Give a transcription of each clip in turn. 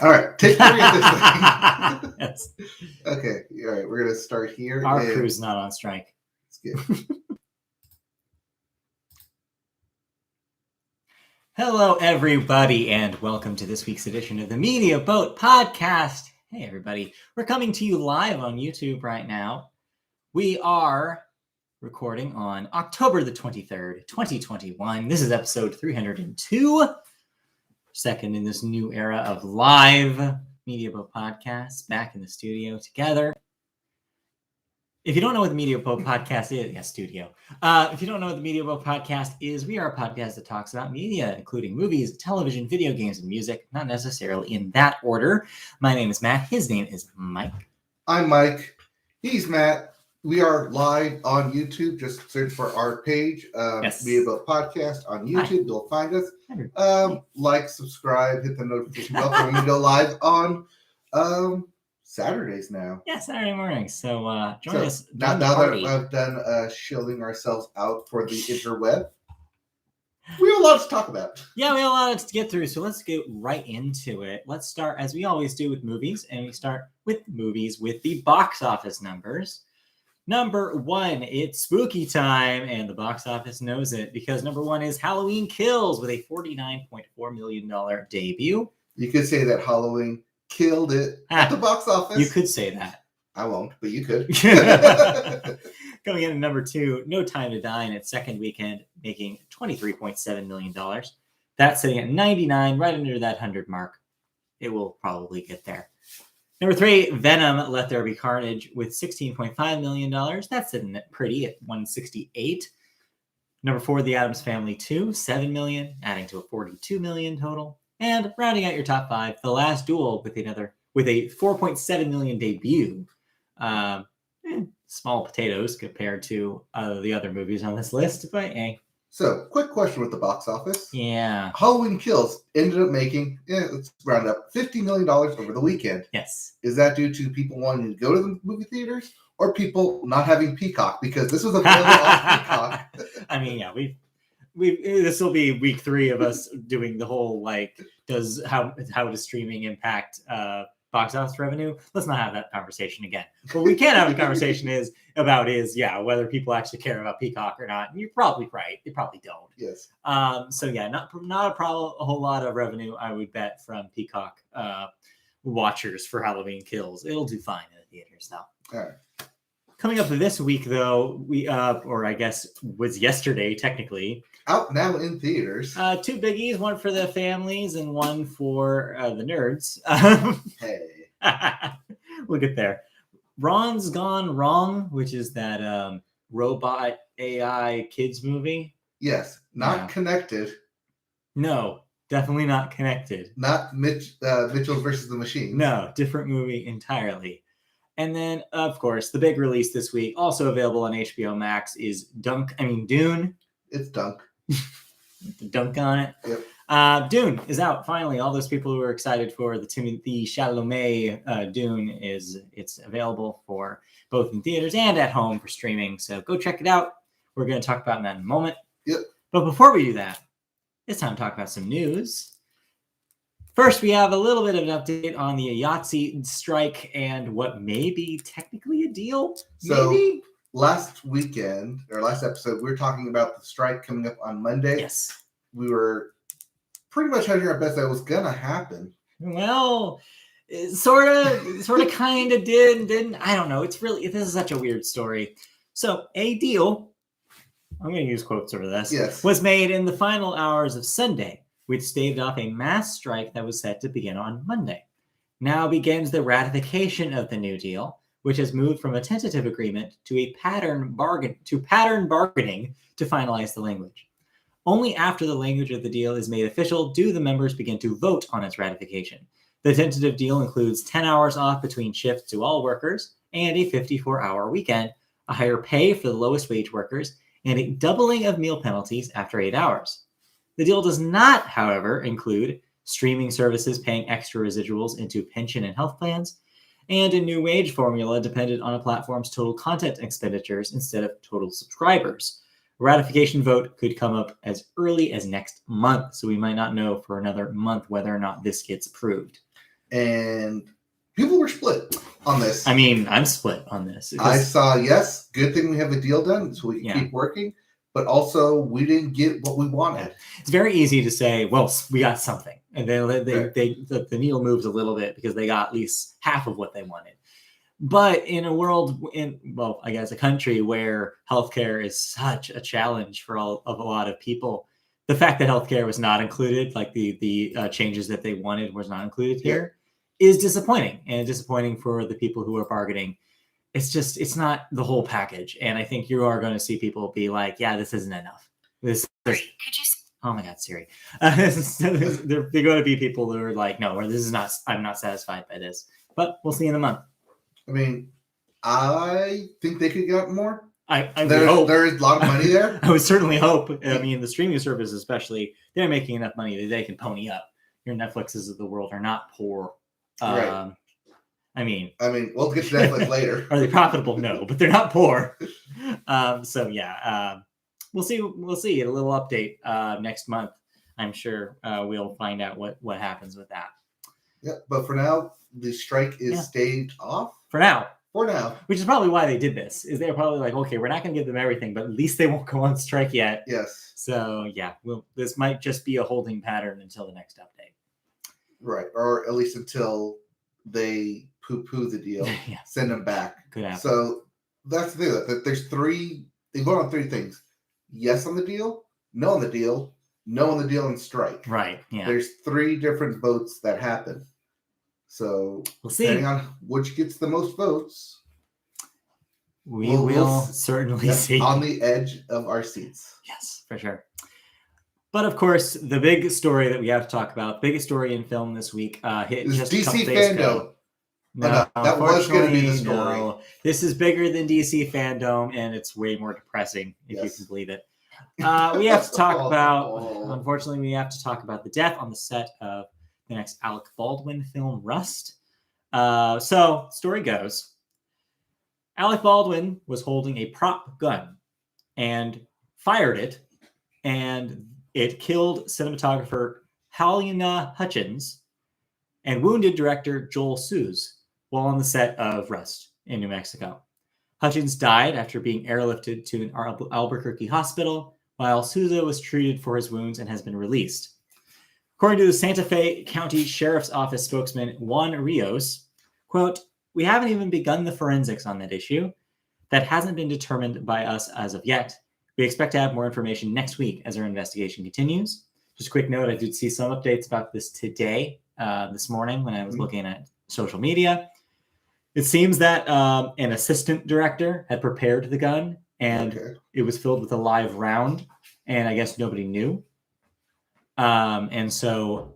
All right, take 3 at this thing. Yes. Okay, all right, we're going to start here. Our crew's not on strike. Let's get... Hello, everybody, and welcome to this week's edition of the Media Boat Podcast. Hey, everybody. We're coming to you live on YouTube right now. We are recording on October the 23rd, 2021. This is episode 302, second in this new era of live Media Boat Podcasts, back in the studio together. If you don't know what the Media Boat Podcast is, if you don't know what the Media Boat Podcast is, we are a podcast that talks about media, including movies, television, video games, and music, not necessarily in that order. My name is Matt. His name is Mike. I'm Mike. He's Matt. We are live on YouTube. Just search for our page, Media Boat Podcast on YouTube. Hi. You'll find us. Like, subscribe, hit the notification bell when we go live on Saturdays now. Yeah, Saturday mornings. So join us. Now that I've done shielding ourselves out for the interweb, we have a lot to talk about. Yeah, we have a lot to get through, so let's get right into it. Let's start, as we always do, with movies, and we start with movies with the box office numbers. Number one, it's spooky time, and the box office knows it, because number one is Halloween Kills with a $49.4 million debut. You could say that Halloween killed it at the box office. You could say that. I won't, but you could. Going in at number two, No Time to Die in its second weekend, making $23.7 million. That's sitting at 99, right under that 100 mark. It will probably get there. Number three, Venom, Let There Be Carnage with $16.5 million. That's sitting at pretty at 168. Number four, The Addams Family 2, $7 million, adding to a $42 million total. And rounding out your top five, The Last Duel with a $4.7 million debut. Small potatoes compared to the other movies on this list, but hey. So, quick question with the box office. Yeah. Halloween Kills ended up making, let's round up, $50 million over the weekend. Yes. Is that due to people wanting to go to the movie theaters or people not having Peacock? Because this was available on Peacock. I mean, yeah, this will be week 3 of us doing the whole, how does streaming impact box office revenue? Let's not have that conversation again. What we can have a conversation about whether people actually care about Peacock or not. And you're probably right. They probably don't. Yes. So yeah, not a problem. A whole lot of revenue, I would bet, from Peacock watchers for Halloween Kills. It'll do fine in the theaters though. All right. Coming up this week, though, we or I guess was yesterday technically. Out now in theaters. 2 biggies, one for the families and one for the nerds. Hey. We'll get there. Ron's Gone Wrong, which is that robot AI kids movie. Yes, not connected. No, definitely not connected. Not Mitchell versus the Machines. No, different movie entirely. And then, of course, the big release this week, also available on HBO Max, is Dune. It's Dunk. Dunk on it. Yep. Dune is out finally. All those people who are excited for the Timothée Chalamet Dune it's available for both in theaters and at home for streaming. So go check it out. We're going to talk about that in a moment. Yep. But before we do that, it's time to talk about some news. First, we have a little bit of an update on the Yahtzee strike and what may be technically a deal. Maybe. Last episode, we were talking about the strike coming up on Monday. Yes. We were pretty much hedging our bets that it was going to happen. Well, sort of, kind of did and didn't. I don't know. This is such a weird story. So, a deal, I'm going to use quotes over this, yes, was made in the final hours of Sunday, which staved off a mass strike that was set to begin on Monday. Now begins the ratification of the new deal, which has moved from a tentative agreement to pattern bargaining to finalize the language. Only after the language of the deal is made official do the members begin to vote on its ratification. The tentative deal includes 10 hours off between shifts to all workers and a 54-hour weekend, a higher pay for the lowest wage workers, and a doubling of meal penalties after 8 hours. The deal does not, however, include streaming services paying extra residuals into pension and health plans, and a new wage formula dependent on a platform's total content expenditures instead of total subscribers. A ratification vote could come up as early as next month, so we might not know for another month whether or not this gets approved. and people were split on this. I mean, I'm split on this. I saw, yes, good thing we have a deal done so we can keep working, but also we didn't get what we wanted. Yeah. It's very easy to say, well, we got something. And then the needle moves a little bit because they got at least half of what they wanted. But in a world, I guess a country where healthcare is such a challenge for a lot of people, the fact that healthcare was not included, like the changes that they wanted was not included here, is disappointing, and disappointing for the people who are bargaining. It's not the whole package. And I think you are going to see people be like, yeah, this isn't enough. Oh my God, Siri. They're going to be people who are like, no, this is not, I'm not satisfied by this, but we'll see in a month. I mean, I think they could get more. I hope. There is a lot of money there. I would certainly hope. I mean, the streaming service especially, they're making enough money that they can pony up. Your Netflixes of the world are not poor. Right. I mean, we'll get to Netflix later. Are they profitable? No, but they're not poor. We'll see. We'll see. A little update next month. I'm sure we'll find out what happens with that. Yeah, but for now, the strike is staved off. For now. Which is probably why they did this. Is they're probably like, okay, we're not going to give them everything, but at least they won't go on strike yet. Yes. So this might just be a holding pattern until the next update. Right, or at least until they poo-poo the deal, send them back. Could happen. So that's the thing. That there's they vote on three things: yes on the deal, no on the deal, no on the deal, and strike. Right. Yeah. There's three different votes that happen. So we'll see. Depending on which gets the most votes, we'll certainly see. On the edge of our seats. Yes, for sure. But of course, the big story that we have to talk about, biggest story in film this week, hit just DC a couple days ago. No, that was going to be the story. No. This is bigger than DC fandom, and it's way more depressing, if you can believe it. We have to talk about, unfortunately, the death on the set of the next Alec Baldwin film, Rust. So, story goes, Alec Baldwin was holding a prop gun and fired it, and it killed cinematographer Halyna Hutchins and wounded director Joel Suze while on the set of Rust in New Mexico. Hutchins died after being airlifted to an Albuquerque hospital, while Souza was treated for his wounds and has been released. According to the Santa Fe County Sheriff's Office spokesman Juan Rios, quote, "We haven't even begun the forensics on that issue. That hasn't been determined by us as of yet. We expect to have more information next week as our investigation continues." Just a quick note, I did see some updates about this today, this morning when I was looking at social media. It seems that an assistant director had prepared the gun, and it was filled with a live round, and I guess nobody knew. And so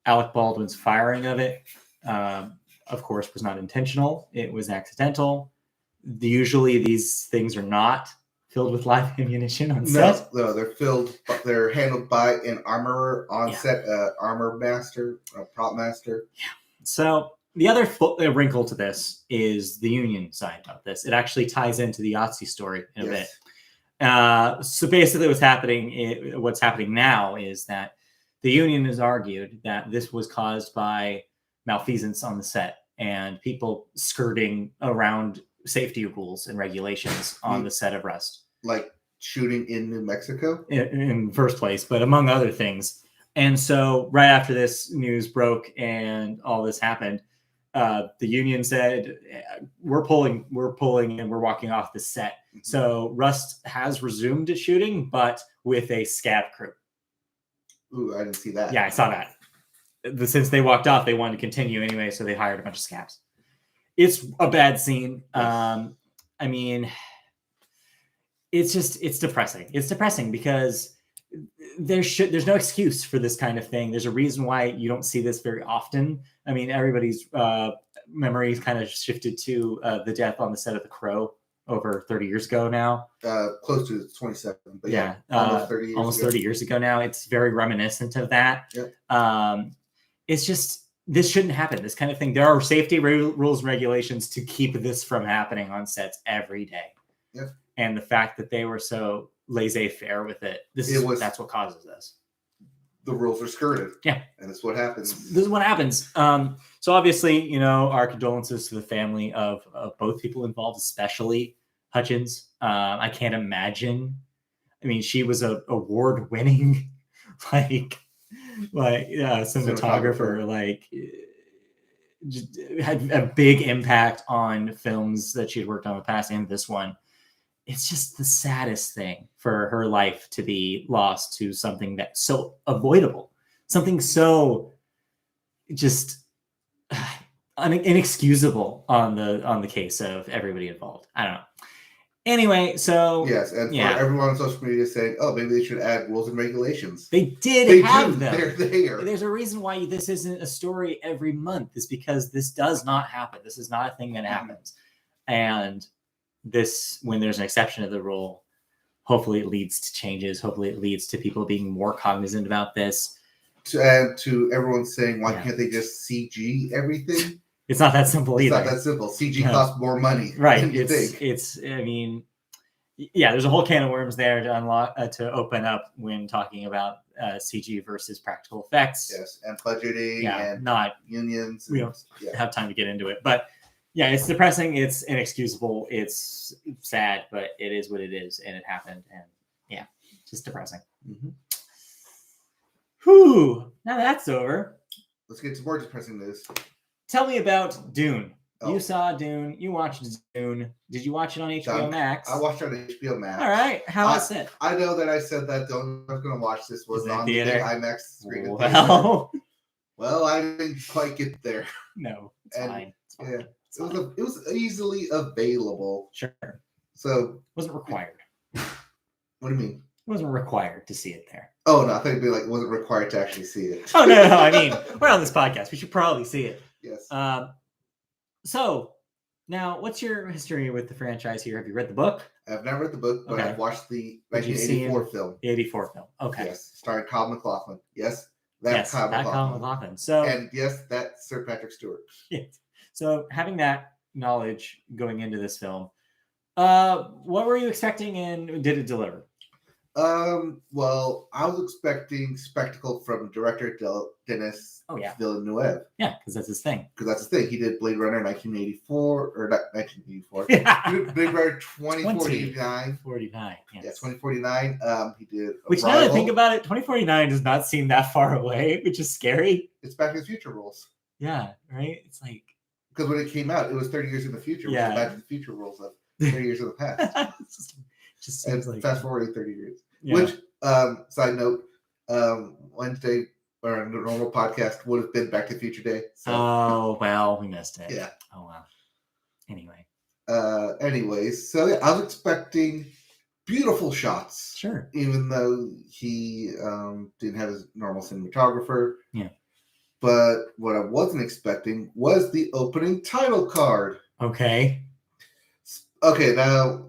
Alec Baldwin's firing of it, of course, was not intentional. It was accidental. Usually these things are not filled with live ammunition on set. No, they're handled by an armorer on set, armor master, a prop master. Yeah. So the other wrinkle to this is the union side of this. It actually ties into the Yahtzee story in a bit. So basically what's happening now is that the union has argued that this was caused by malfeasance on the set and people skirting around safety rules and regulations on the set of Rust. Like shooting in New Mexico? In the first place, but among other things. And so right after this news broke and all this happened, the union said, we're pulling and we're walking off the set. So Rust has resumed shooting, but with a scab crew. Ooh, I didn't see that. Yeah, I saw that. Since they walked off, they wanted to continue anyway, so they hired a bunch of scabs. It's a bad scene. I mean, it's depressing. It's depressing because there's no excuse for this kind of thing. There's a reason why you don't see this very often. I mean, everybody's memories kind of shifted to the death on the set of The Crow over 30 years ago now. Close to 27, but almost 30 years ago now. It's very reminiscent of that. Yep. It's just, this shouldn't happen. This kind of thing. There are safety rules and regulations to keep this from happening on sets every day. Yep. And the fact that they were so laissez-faire with it, that's what causes this. the rules are skirted. Yeah. And that's what happens. This is what happens. So obviously, our condolences to the family of both people involved, especially Hutchins. I can't imagine. I mean, she was a award-winning, cinematographer, just had a big impact on films that she had worked on in the past and this one. It's just the saddest thing for her life to be lost to something that's so avoidable, something so just inexcusable on the case of everybody involved. I don't know. Anyway, so yes, and for everyone on social media saying, "Oh, maybe they should add rules and regulations." They have them. They're there. There's a reason why this isn't a story every month. Is because this does not happen. This is not a thing that happens, and this, when there's an exception to the rule, hopefully it leads to changes. Hopefully it leads to people being more cognizant about this. To everyone saying, why can't they just CG everything? It's not that simple either. It's not that simple. CG costs more money. Right. Than you think. I mean, there's a whole can of worms there to unlock, to open up when talking about CG versus practical effects. Yes, and budgeting and not unions. We don't have time to get into it. But yeah, it's depressing. It's inexcusable. It's sad, but it is what it is. And it happened. And yeah, just depressing. Mm-hmm. Whew. Now that's over. Let's get to more depressing news. Tell me about Dune. You saw Dune. You watched Dune. Did you watch it on HBO Max? I watched it on HBO Max. All right. How was it? I know that I said that I was going to watch this was on the IMAX screen. Well, I didn't quite get there. No, it's fine. It's fine. Yeah, it was easily available. Sure. So it wasn't required. What do you mean? It wasn't required to see it there. Oh no, I think it'd be like it wasn't required to actually see it. Oh no! I mean, we're on this podcast. We should probably see it. Yes. So now, what's your history with the franchise here? Have you read the book? I've never read the book, but I've watched the 1984 film. The 84 film. Okay. Yes, starring Kyle MacLachlan. Yes, Kyle MacLachlan. So, and yes, that's Sir Patrick Stewart. Yes. So having that knowledge going into this film, what were you expecting, and did it deliver? Well, I was expecting spectacle from director Denis Villeneuve. Yeah, because that's his thing. He did Blade Runner 1984, or not 1984. He did Blade Runner 2049. 49. Yes. Yeah, 2049. He did. Which, now that I think about it, 2049 does not seem that far away, which is scary. It's Back to the Future rules. Yeah, right? It's like. Because when it came out, it was 30 years in the future. Yeah. Back to the Future rules of 30 years in the past. Just and like fast forwarding 30 years. Yeah. Which, side note, Wednesday or a normal podcast would have been Back to the Future Day. So. Oh, well, we missed it. Yeah. Oh, wow. Anyway. Anyways, so yeah, I was expecting beautiful shots. Sure. Even though he didn't have his normal cinematographer. Yeah. But what I wasn't expecting was the opening title card. Okay. Okay, now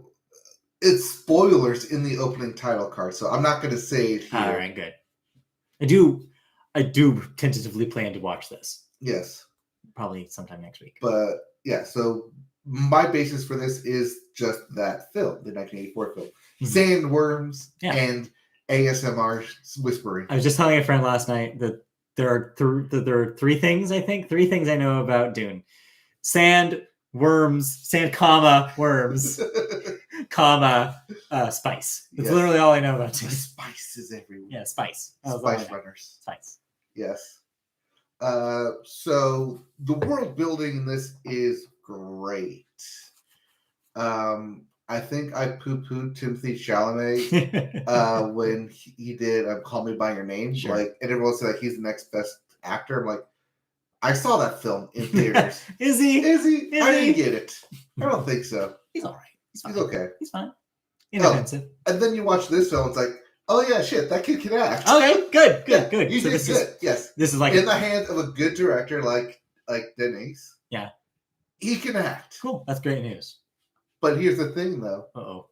it's spoilers in the opening title card, so I'm not going to say it here. All right, good. I do tentatively plan to watch this. Yes. Probably sometime next week. But yeah, so my basis for this is just that film, the 1984 film. Mm-hmm. Sandworms and ASMR whispering. I was just telling a friend last night that there are three things, I think. Three things I know about Dune. Sand, worms, worms, spice. That's literally all I know about Dune. Spice is everywhere. Yeah, spice. Spice runners. Spice. Yes. So the world building in this is great. I think I poo-pooed Timothée Chalamet when he did Call Me By Your Name. Sure. Like, and everyone said he's the next best actor. I'm like, I saw that film in theaters. Is he? I didn't get it. I don't think so. He's all right. He's okay. He's fine. Inoffensive. And then you watch this film, it's like, oh yeah, shit, that kid can act. Okay, good. You did good. Yes. This is like in the hands of a good director like Denis. Yeah. He can act. Cool. That's great news. But here's the thing, though. Uh-oh.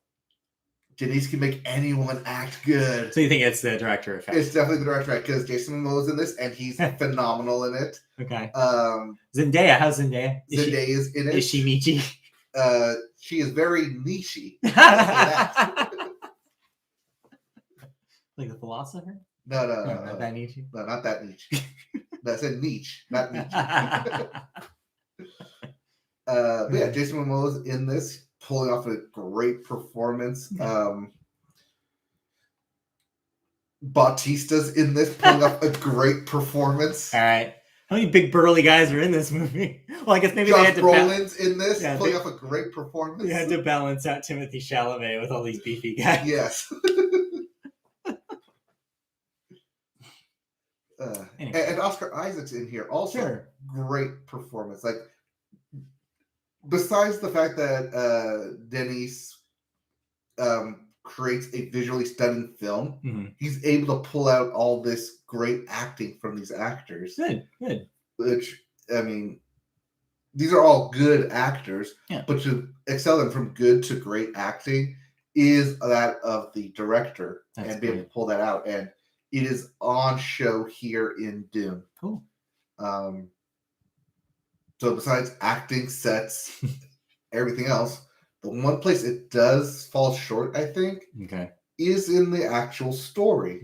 Denis can make anyone act good. So you think it's the director effect? It's definitely the director effect because Jason Momoa's in this and he's phenomenal in it. Okay. Zendaya, how's Zendaya? Zendaya is in it. Is she Michi? She is very niche-y. Like the philosopher? No, not that niche. No, not that niche. That's a niche, not niche. But yeah, Jason Momoa's in this, pulling off a great performance. Bautista's in this, pulling off a great performance. All right. How many big burly guys are in this movie? Well, I guess maybe Josh they had to Brolin's in this, pulling off a great performance. They had to balance out Timothy Chalamet with all these beefy guys. Yes. Anyway. And Oscar Isaac's in here also. Great performance. Like, besides the fact that Denis creates a visually stunning film, he's able to pull out all this great acting from these actors. Good. Which, I mean, these are all good actors, but to excel them from good to great acting is that of the director. That's and be able to pull that out. And it is on show here in Dune. Cool. So besides acting, sets, everything else, the one place it does fall short, I think, is in the actual story.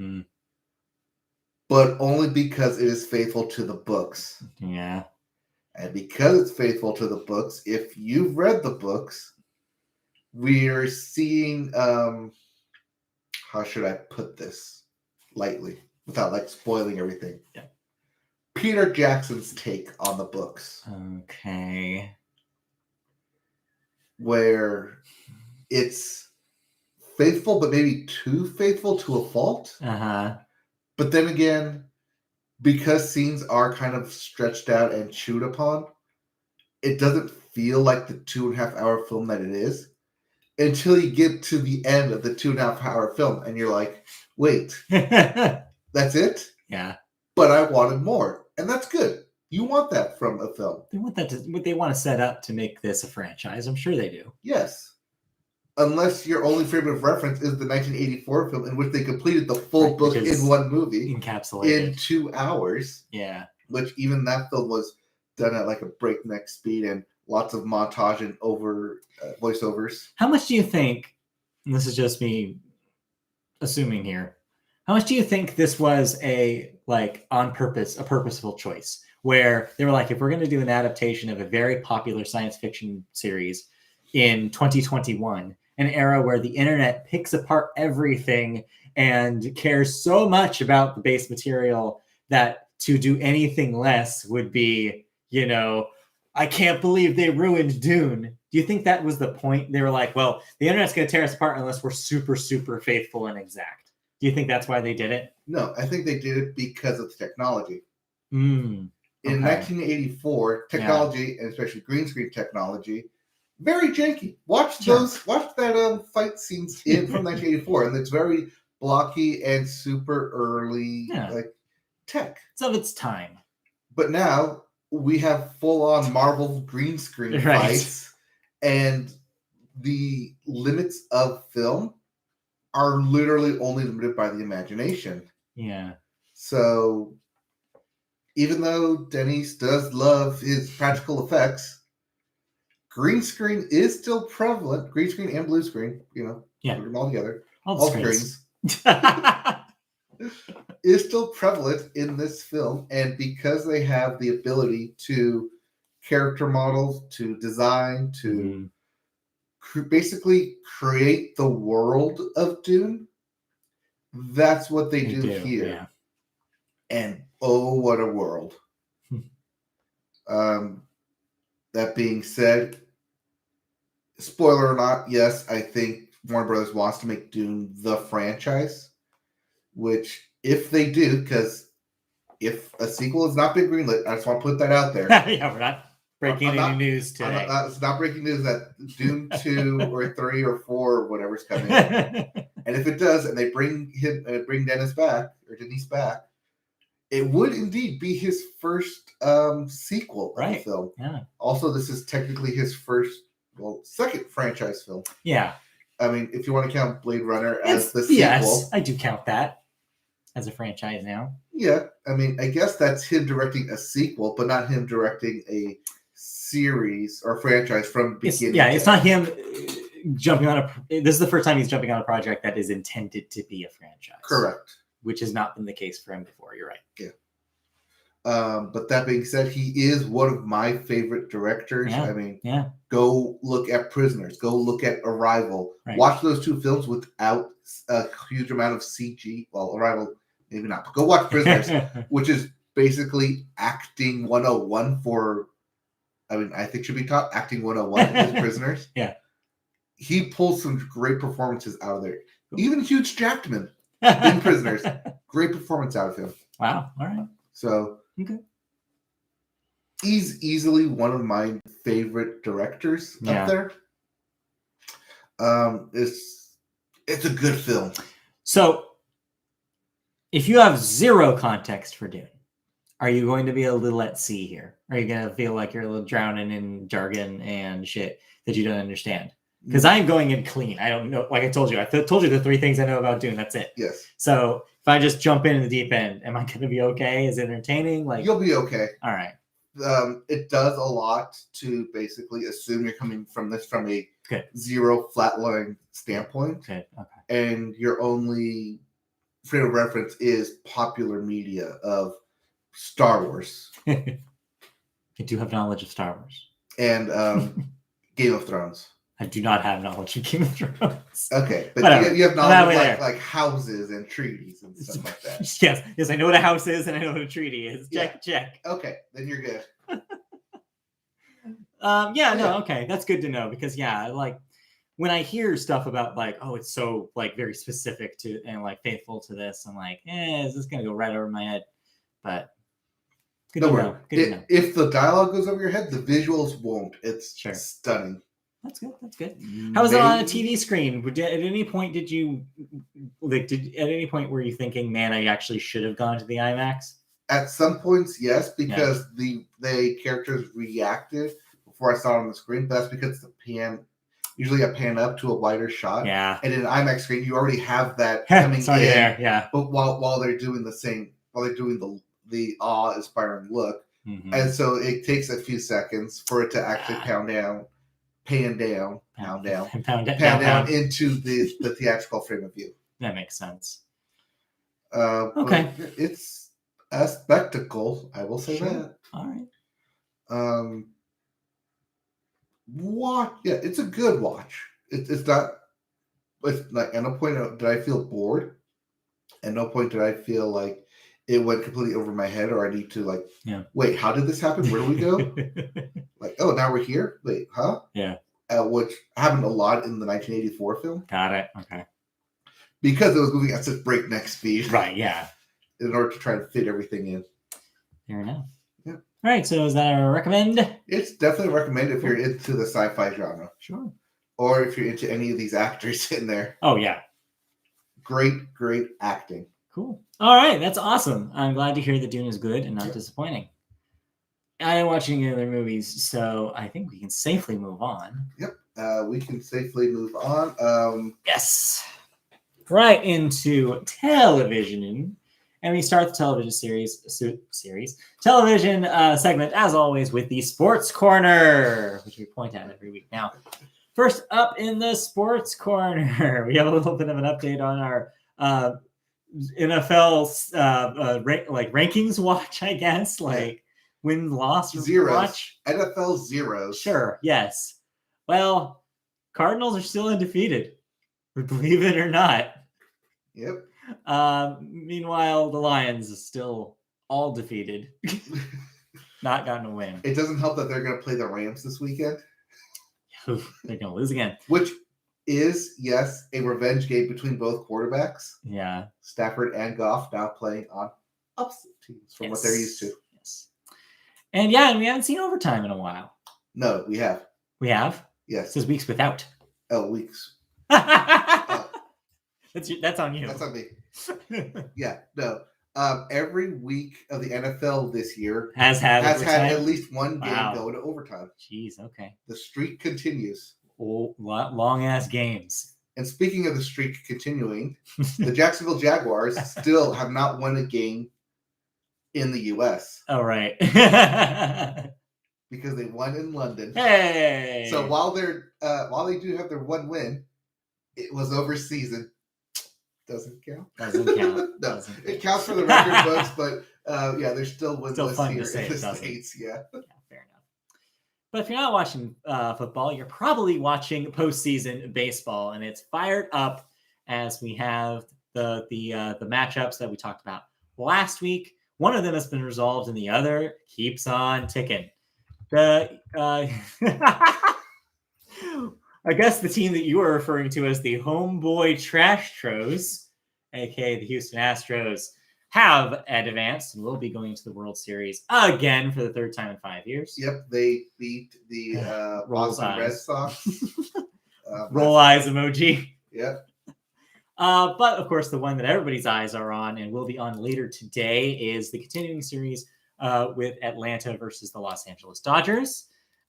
But only because it is faithful to the books. Yeah. And because it's faithful to the books, if you've read the books, we are seeing, how should I put this lightly, without like spoiling everything? Yeah. Peter Jackson's take on the books. Okay. Where it's faithful, but maybe too faithful to a fault. But then again, because scenes are kind of stretched out and chewed upon, it doesn't feel like the 2.5 hour film that it is until you get to the end of the 2.5 hour film and you're like, wait, that's it? Yeah. But I wanted more. And that's good. You want that from a film. They want that they want to set up to make this a franchise. I'm sure they do. Yes. Unless your only frame of reference is the 1984 film in which they completed the full book in one movie. Encapsulated. In 2 hours. Yeah. Which even that film was done at like a breakneck speed and lots of montage and voiceovers. How much do you think, and this is just me assuming here, how much do you think this was a purposeful choice? Where they were like, if we're going to do an adaptation of a very popular science fiction series in 2021, an era where the internet picks apart everything and cares so much about the base material that to do anything less would be, I can't believe they ruined Dune. Do you think that was the point? They were like, well, the internet's going to tear us apart unless we're super, super faithful and exact. Do you think that's why they did it? No, I think they did it because of the technology. In 1984, technology, and especially green screen technology, very janky. Watch that fight scenes from 1984, and it's very blocky and super early, tech. It's of its time. But now we have full-on Marvel green screen fights, and the limits of film are literally only limited by the imagination. Yeah. So even though Denis does love his practical effects, green screen is still prevalent. Green screen and blue screen, put them all together. All screens. Is still prevalent in this film. And because they have the ability to character model, to design, to basically create the world of Dune, that's what they do here. Yeah. And oh, what a world. That being said, spoiler or not, yes, I think Warner Brothers wants to make Dune the franchise, which if they do, because if a sequel has not been greenlit, I just want to put that out there. Yeah, we're not breaking any news today. It's not breaking news that Dune 2 or 3 or 4 or whatever's coming. And if it does, and they bring Denis back, it would indeed be his first sequel of the film. Yeah. Also, this is technically his second franchise film. Yeah. I mean, if you want to count Blade Runner as the sequel. Yes, I do count that as a franchise now. Yeah. I mean, I guess that's him directing a sequel, but not him directing a series or franchise from beginning. It's not him jumping on this is the first time he's jumping on a project that is intended to be a franchise. Correct. which has not been the case for him before. You're right. Yeah. But that being said, he is one of my favorite directors. Yeah. I mean, yeah. Go look at Prisoners. Go look at Arrival. Right. Watch those two films without a huge amount of CG. Well, Arrival, maybe not. But go watch Prisoners, which is basically acting 101 for, I mean, I think should be taught acting 101 is Prisoners. Yeah. He pulls some great performances out of there. Cool. Even Hugh Jackman in Prisoners. Great performance out of him. Wow. All right. So, okay. He's easily one of my favorite directors up there. It's a good film. So, if you have zero context for Dune, are you going to be a little at sea here? Are you going to feel like you're a little drowning in jargon and shit that you don't understand? Because I'm going in clean. I don't know. Like I told you, told you the 3 things I know about Dune. That's it. Yes. So if I just jump in the deep end, am I going to be okay? Is it entertaining? Like you'll be okay. All right. It does a lot to basically assume you're coming from a Good. Zero flatline standpoint. Good. Okay. And your only frame of reference is popular media of Star Wars. I do have knowledge of Star Wars. And Game of Thrones. I do not have knowledge of Game of Thrones. Okay, but you have knowledge of like houses and treaties and stuff like that. Yes, I know what a house is and I know what a treaty is. Check. Okay, then you're good. Okay, that's good to know because like when I hear stuff about like, oh, it's so like very specific to and like faithful to this, I'm like, is this gonna go right over my head? But good to know. If the dialogue goes over your head, the visuals won't. It's stunning. That's good. How was it on a TV screen? At any point did you at any point were you thinking, man, I actually should have gone to the IMAX? At some points, yes, because the characters reacted before I saw it on the screen. But that's because usually a pan up to a wider shot. Yeah. And in an IMAX screen, you already have that coming in. There, yeah. But while they're doing the awe-inspiring look, and so it takes a few seconds for it to actually pound down into the theatrical frame of view. That makes sense. Okay. It's a spectacle, I will say that. All right. It's a good watch. It's not like at no point did I feel bored. At no point did I feel like it went completely over my head or I need to wait, how did this happen? Where do we go? Like, oh, now we're here? Wait, huh? Yeah. Which happened a lot in the 1984 film. Got it. Okay. Because it was moving at such breakneck speed. Right, yeah. In order to try to fit everything in. Fair enough. Yeah. All right, so is that a recommend? It's definitely a recommend if you're into the sci-fi genre. Sure. Or if you're into any of these actors in there. Oh, yeah. Great acting. Cool. All right, that's awesome. I'm glad to hear that Dune is good and not disappointing. I didn't watch any other movies, so I think we can safely move on. Yep, we can safely move on. Yes. Right into television. And we start the television television segment, as always, with the Sports Corner, which we point out every week. Now, first up in the Sports Corner, we have a little bit of an update on our NFL rankings watch, I guess, win-loss watch. NFL zeros. Sure, yes. Well, Cardinals are still undefeated, believe it or not. Yep. Meanwhile, the Lions are still all defeated. Not gotten a win. It doesn't help that they're going to play the Rams this weekend. They're going to lose again. Which is, yes, a revenge game between both quarterbacks. Yeah. Stafford and Goff now playing on opposite teams from what they're used to. Yes. And we haven't seen overtime in a while. No, we have. We have? Yes. It says weeks without. Oh, weeks. That's on you. That's on me. Yeah, no. Every week of the NFL this year has had at least one game go to overtime. Jeez, okay. The streak continues. Oh, long ass games. And speaking of the streak continuing, the Jacksonville Jaguars still have not won a game in the U.S. Oh, right. Because they won in London. Hey. So while they do have their one win, it was overseas. Doesn't count. Doesn't count. No, Doesn't it count. counts for the record books, but yeah, there's still winless here say in the it doesn't. States. Yeah, fair enough. But if you're not watching football, you're probably watching postseason baseball, and it's fired up as we have the matchups that we talked about last week. One of them has been resolved, and the other keeps on ticking. I guess the team that you were referring to as the Homeboy Trash Tros, aka the Houston Astros, have advanced and will be going to the World Series again for the third time in 5 years. Yep, they beat the Boston Red Sox. Roll eyes emoji. Yep. But of course, the one that everybody's eyes are on and will be on later today is the continuing series with Atlanta versus the Los Angeles Dodgers.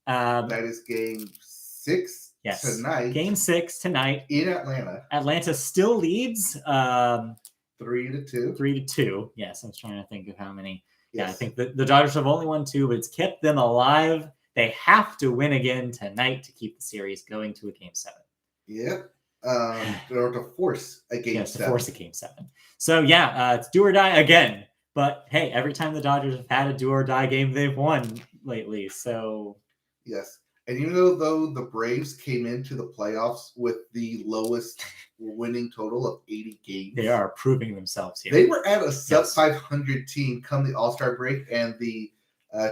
That is game 6 tonight. Game 6 tonight in Atlanta. Atlanta still leads 3-2. 3-2. Yes, I was trying to think of how many. Yes. Yeah, I think the Dodgers have only won 2, but it's kept them alive. They have to win again tonight to keep the series going to a game 7. Yep. Or to force a game 7. To force a game 7. So yeah, it's do or die again. But hey, every time the Dodgers have had a do or die game, they've won lately. So yes. And you know, though, the Braves came into the playoffs with the lowest winning total of 80 games. They are proving themselves here. They were at a sub-500 team come the All-Star break and the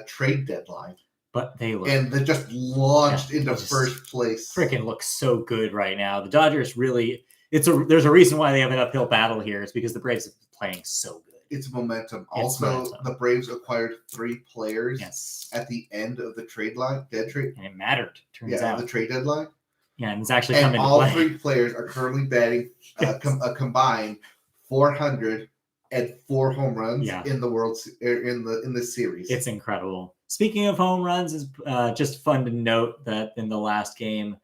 trade deadline. But they just launched into first place. Freaking looks so good right now. The Dodgers really, there's a reason why they have an uphill battle here. It's because the Braves are playing so good. It's momentum. The Braves acquired 3 players at the end of the trade trade. And it mattered, turns out. The trade deadline. Yeah, and it's actually coming to play. All 3 players are currently batting a combined 404 home runs in the in the series. It's incredible. Speaking of home runs, it's just fun to note that in the last game,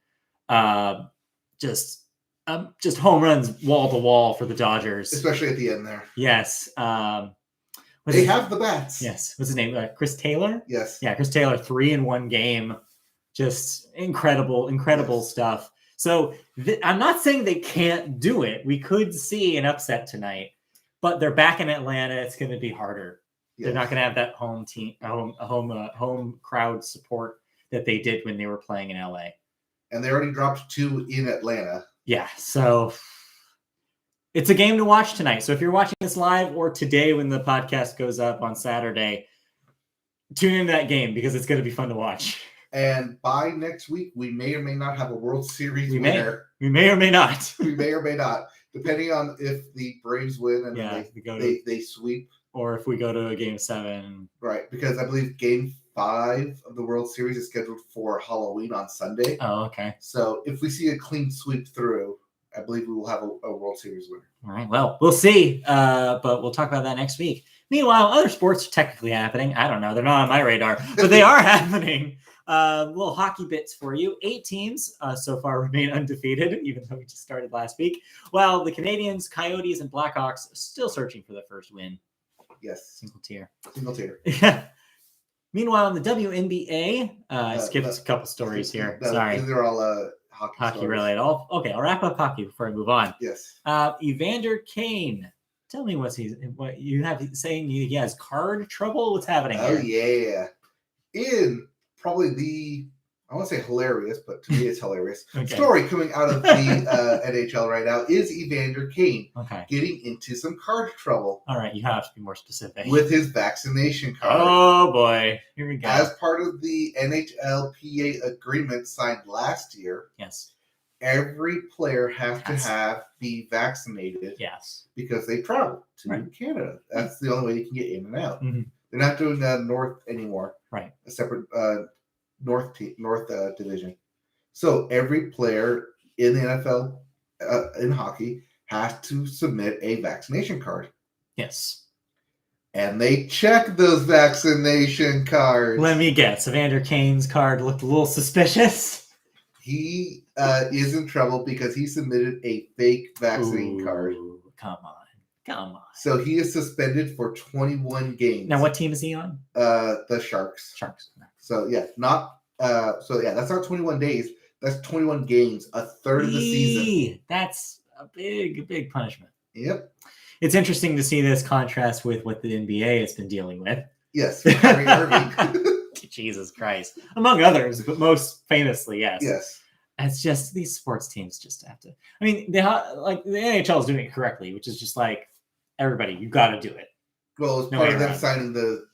just home runs wall to wall for the Dodgers, especially at the end there. Yes, they have the bats. Yes, what's his name? Chris Taylor. Yes, yeah, Chris Taylor, 3 in 1 game, just incredible stuff. So I'm not saying they can't do it. We could see an upset tonight, but they're back in Atlanta. It's going to be harder. Yes. They're not going to have that home crowd support that they did when they were playing in LA. And they already dropped 2 in Atlanta. Yeah, so it's a game to watch tonight. So if you're watching this live or today when the podcast goes up on Saturday, tune into that game because it's going to be fun to watch. And by next week, we may or may not have a World Series winner. We may or may not. We may or may not, depending on if the Braves win and they sweep. Or if we go to a game 7. Right, because I believe game 5 of the World Series is scheduled for Halloween on Sunday. Oh, okay. So if we see a clean sweep through, I believe we will have a World Series winner. All right, well, we'll see, but we'll talk about that next week. Meanwhile, other sports are technically happening. I don't know. They're not on my radar, but they are happening. Little hockey bits for you. 8 teams so far remain undefeated, even though we just started last week. While the Canadiens, Coyotes, and Blackhawks are still searching for the first win. Yes. Single tier. Yeah. Meanwhile, in the WNBA, I skipped a couple stories here. Sorry. They're all hockey related. I'll wrap up hockey before I move on. Yes. Evander Kane. Tell me what you have saying he has card trouble? What's happening here? Oh, yeah. In probably I want to say hilarious, but to me it's hilarious. Story coming out of the NHL right now is Evander Kane getting into some card trouble. All right, you have to be more specific. With his vaccination card. Oh, boy. Here we go. As part of the NHLPA agreement signed last year, yes, every player has to be vaccinated. Yes. Because they travel to Canada. That's the only way you can get in and out. Mm-hmm. They're not doing North anymore. Right. A separate North division. So every player in the NFL in hockey has to submit a vaccination card. Yes. And they check those vaccination cards. Let me guess. Evander Kane's card looked a little suspicious. He is in trouble because he submitted a fake vaccine card. Come on. So he is suspended for 21 games. Now, what team is he on? The Sharks. So that's not 21 days. That's 21 games, a third of the season. That's a big punishment. Yep. It's interesting to see this contrast with what the NBA has been dealing with. Yes, Kyrie Irving. Jesus Christ. Among others, but most famously, yes. Yes. It's just these sports teams just have to. I mean, the NHL is doing it correctly, which is just like, everybody, you got to do it. Well, it was part of them signing the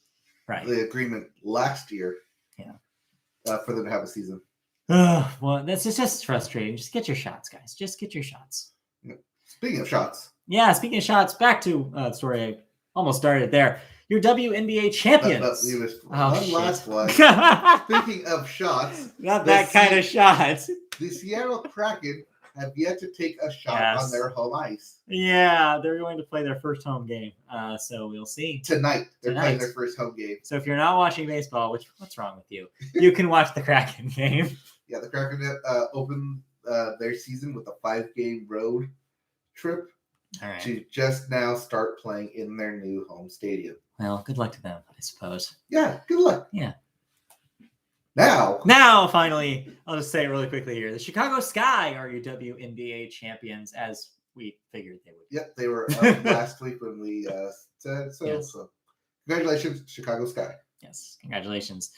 agreement last year. Yeah. For them to have a season. Well, that's just frustrating. Just get your shots, guys. Just get your shots. Yeah. Speaking of shots. Yeah, speaking of shots, back to the story I almost started there. Your WNBA champions. Last one. Speaking of shots. Not that kind of shot. The Seattle Kraken have yet to take a shot on their home ice. Yeah, they're going to play their first home game. So we'll see. Tonight. They're playing their first home game. So if you're not watching baseball, what's wrong with you? You can watch the Kraken game. Yeah, the Kraken opened their season with a 5-game road trip. All right. To just now start playing in their new home stadium. Well, good luck to them, I suppose. Yeah, good luck. Yeah. Now, finally, I'll just say it really quickly here. The Chicago Sky are your WNBA champions, as we figured they would. Yep, they were up last week when we said so. Yes. So, congratulations, Chicago Sky. Yes, congratulations.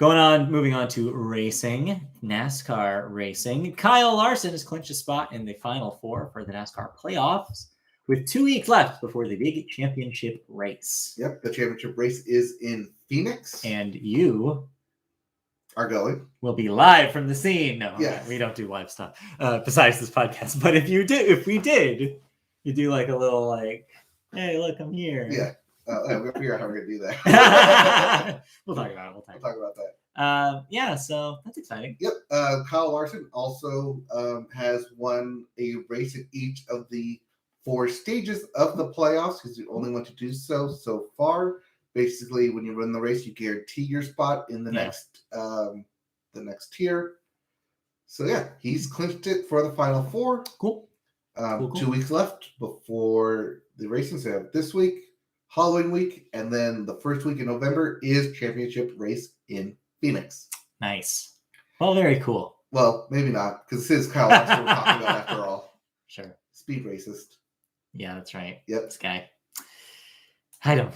Moving on to racing, NASCAR racing. Kyle Larson has clinched a spot in the Final Four for the NASCAR playoffs with 2 weeks left before the big championship race. Yep, the championship race is in Phoenix. And you are going. We'll be live from the scene. No, yes. We don't do live stuff besides this podcast. But if we did, you do like a little like, hey, look, I'm here. Yeah. We're going to figure out how we're going to do that. We'll talk about it. We'll talk about that. Yeah, so that's exciting. Yep. Kyle Larson also has won a race in each of the 4 stages of the playoffs. He's the only one to do so far. Basically, when you run the race, you guarantee your spot in the next tier. So yeah, he's clinched it for the Final Four. Cool. Cool. 2 weeks left before the racing. So have this week, Halloween week, and then the first week in November is championship race in Phoenix. Nice. Well, very cool. Well, maybe not, because this is Kyle Larson we're talking about after all. Sure. Speed racist. Yeah, that's right. Yep. This guy. I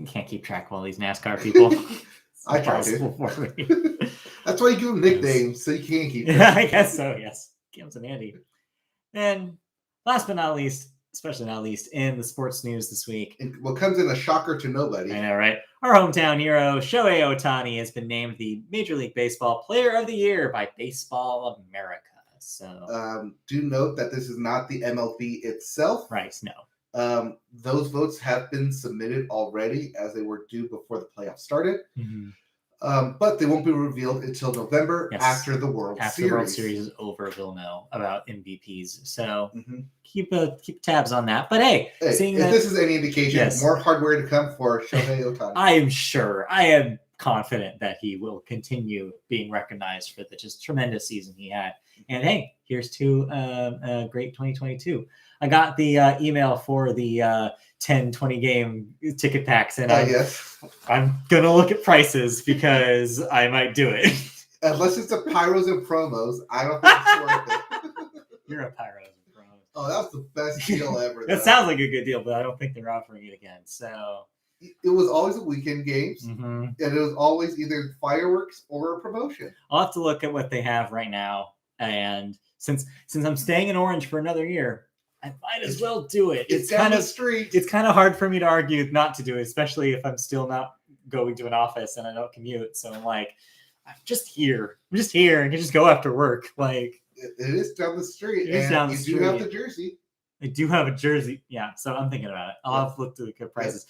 can't keep track of all these NASCAR people. I try to. That's why you give them nicknames, so you can't keep track. I guess so, yes. Give them some Andy. And last but not least, especially not least, in the sports news this week. And what comes in a shocker to nobody. I know, right? Our hometown hero, Shohei Ohtani, has been named the Major League Baseball Player of the Year by Baseball America. So, do note that this is not the MLB itself. Right, no. Those votes have been submitted already as they were due before the playoffs started. Mm-hmm. But they won't be revealed until November after the World Series. After the World Series is over, we'll know about MVPs. So keep tabs on that. But hey seeing if this is any indication, more hardware to come for Shohei Ohtani. I am sure. I am confident that he will continue being recognized for the just tremendous season he had. And hey, here's to a great 2022. I got the email for the 10-20 game ticket packs, and I'm going to look at prices because I might do it. Unless it's a Pyros and Promos, I don't think it's worth it. You're a Pyros and Promos. Oh, that was the best deal ever. That sounds like a good deal, but I don't think they're offering it again. So it was always a weekend games, and it was always either fireworks or a promotion. I'll have to look at what they have right now. And since I'm staying in Orange for another year, I might as well do it. It's kind of street. It's kind of hard for me to argue not to do it, especially if I'm still not going to an office and I don't commute. So I'm like, I'm just here. I can just go after work. Like it is down the street. It is down the street. You do have the jersey. I do have a jersey. Yeah, so I'm thinking about it. I'll have to look through the prices.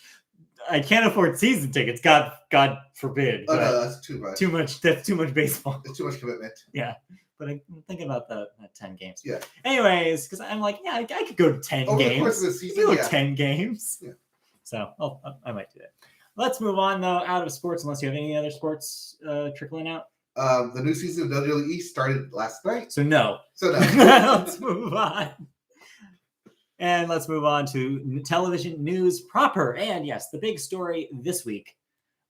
I can't afford season tickets. God forbid. Oh no, that's too much. That's too much baseball. It's too much commitment. Yeah. But I'm thinking about the 10 games. Yeah. Anyways, because I'm like, I could go to 10 games. Over the course of the season, I could go 10 games. Yeah. So I might do that. Let's move on, though, out of sports, unless you have any other sports trickling out. The new season of WWE started last night. So no. Let's move on. And let's move on to television news proper. And yes, the big story this week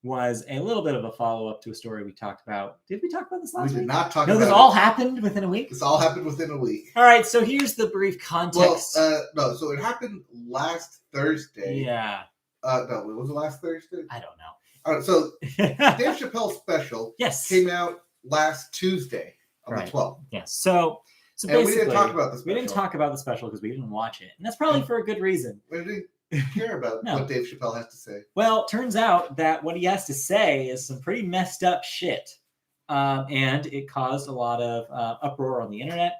was a little bit of a follow-up to a story we talked about. Did we talk about this last week? We did not talk about it. No, this all happened within a week? This all happened within a week. All right, so here's the brief context. Well, no, so it happened last Thursday. Yeah. No, was it last Thursday? I don't know. All right, so Dave Chappelle's special came out last Tuesday on the 12th. Yes. So and we didn't talk about the special. We didn't talk about the special because we didn't watch it. And that's probably for a good reason. We didn't care about what Dave Chappelle has to say. Well, turns out that what he has to say is some pretty messed up shit. And it caused a lot of uproar on the internet,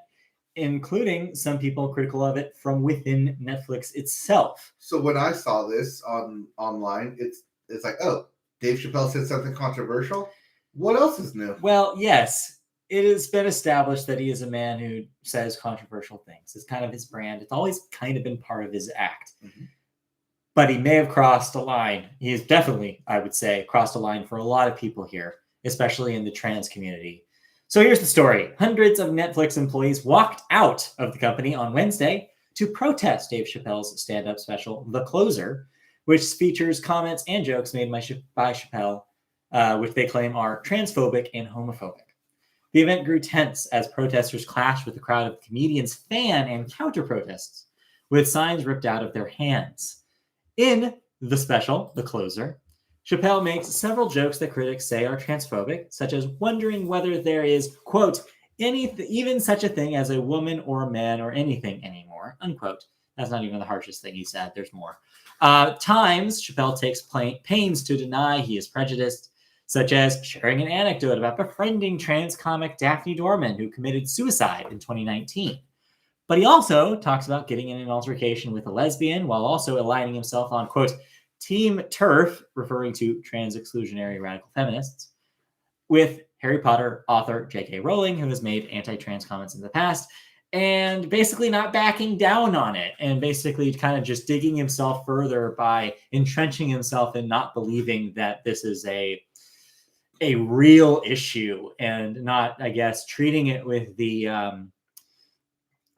including some people critical of it from within Netflix itself. So when I saw this online, it's like, oh, Dave Chappelle said something controversial? What else is new? Well, yes. It has been established that he is a man who says controversial things. It's kind of his brand. It's always kind of been part of his act. Mm-hmm. But he may have crossed a line. He has definitely, I would say, crossed a line for a lot of people here, especially in the trans community. So here's the story. Hundreds of Netflix employees walked out of the company on Wednesday to protest Dave Chappelle's stand-up special, The Closer, which features comments and jokes made by Chappelle, which they claim are transphobic and homophobic. The event grew tense as protesters clashed with a crowd of the comedian's fan and counter-protests, with signs ripped out of their hands. In the special, The Closer, Chappelle makes several jokes that critics say are transphobic, such as wondering whether there is, quote, even such a thing as a woman or a man or anything anymore, unquote. That's not even the harshest thing he said. There's more. Times, Chappelle takes pains to deny he is prejudiced, such as sharing an anecdote about befriending trans comic Daphne Dorman, who committed suicide in 2019. But he also talks about getting in an altercation with a lesbian while also aligning himself on, quote, Team TERF, referring to trans exclusionary radical feminists, with Harry Potter author J.K. Rowling, who has made anti-trans comments in the past, and basically not backing down on it, and basically kind of just digging himself further by entrenching himself in not believing that this is a real issue and not, I guess, treating it with the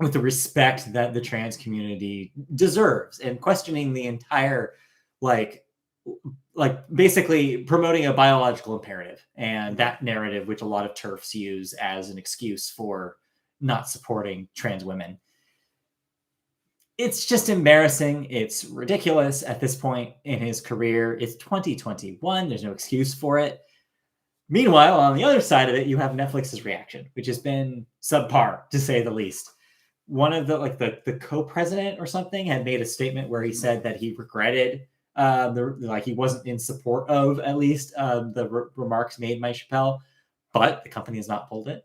respect that the trans community deserves, and questioning the entire, like basically promoting a biological imperative and that narrative, which a lot of TERFs use as an excuse for not supporting trans women. It's just embarrassing. It's ridiculous at this point in his career. It's 2021. There's no excuse for it. Meanwhile, on the other side of it, you have Netflix's reaction, which has been subpar, to say the least. One of the co-president or something had made a statement where he said that he regretted he wasn't in support of, at least, the remarks made by Chappelle, but the company has not pulled it.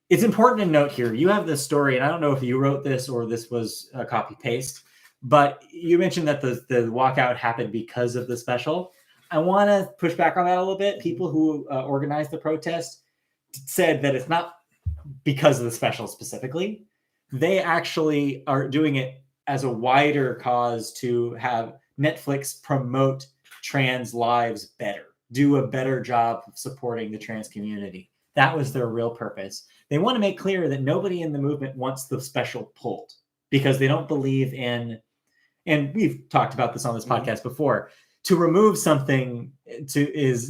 It's important to note here, you have this story, and I don't know if you wrote this or this was a copy paste, but you mentioned that the walkout happened because of the special. I want to push back on that a little bit. People who organized the protest said that it's not because of the special specifically. They actually are doing it as a wider cause to have Netflix promote trans lives better, do a better job of supporting the trans community. That was their real purpose. They want to make clear that nobody in the movement wants the special pulled because they don't believe in, and we've talked about this on this podcast before, to remove something is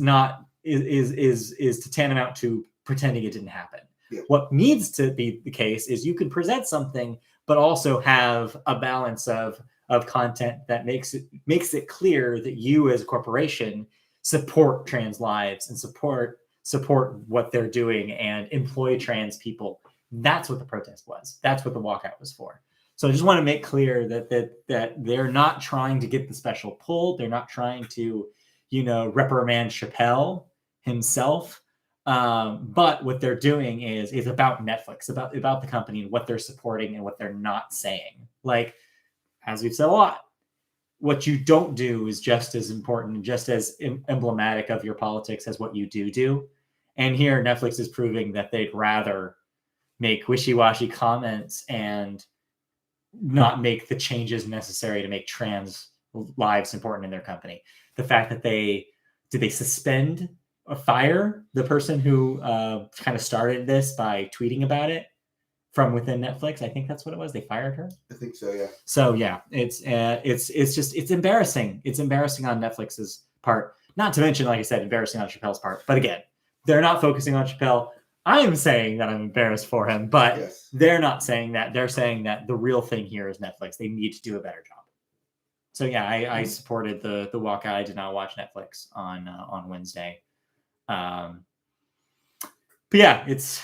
tantamount to pretending it didn't happen. Yeah. What needs to be the case is you can present something, but also have a balance of content that makes it clear that you as a corporation support trans lives and support what they're doing and employ trans people. That's what the protest was. That's what the walkout was for. So I just want to make clear that they're not trying to get the special pulled. They're not trying to, reprimand Chappelle himself. But what they're doing is about Netflix, about the company and what they're supporting and what they're not saying. Like, as we've said a lot, what you don't do is just as important and just as emblematic of your politics as what you do. And here Netflix is proving that they'd rather make wishy-washy comments and not make the changes necessary to make trans lives important in their company. The fact that did they suspend or fire the person who kind of started this by tweeting about it from within Netflix? I think that's what it was. They fired her. I think so, yeah. So yeah, it's embarrassing. It's embarrassing on Netflix's part. Not to mention, like I said, embarrassing on Chappelle's part. But again, they're not focusing on Chappelle. I'm saying that I'm embarrassed for him, but they're not saying that. They're saying that the real thing here is Netflix. They need to do a better job. So yeah, I supported the walkout. I did not watch Netflix on Wednesday. But yeah, it's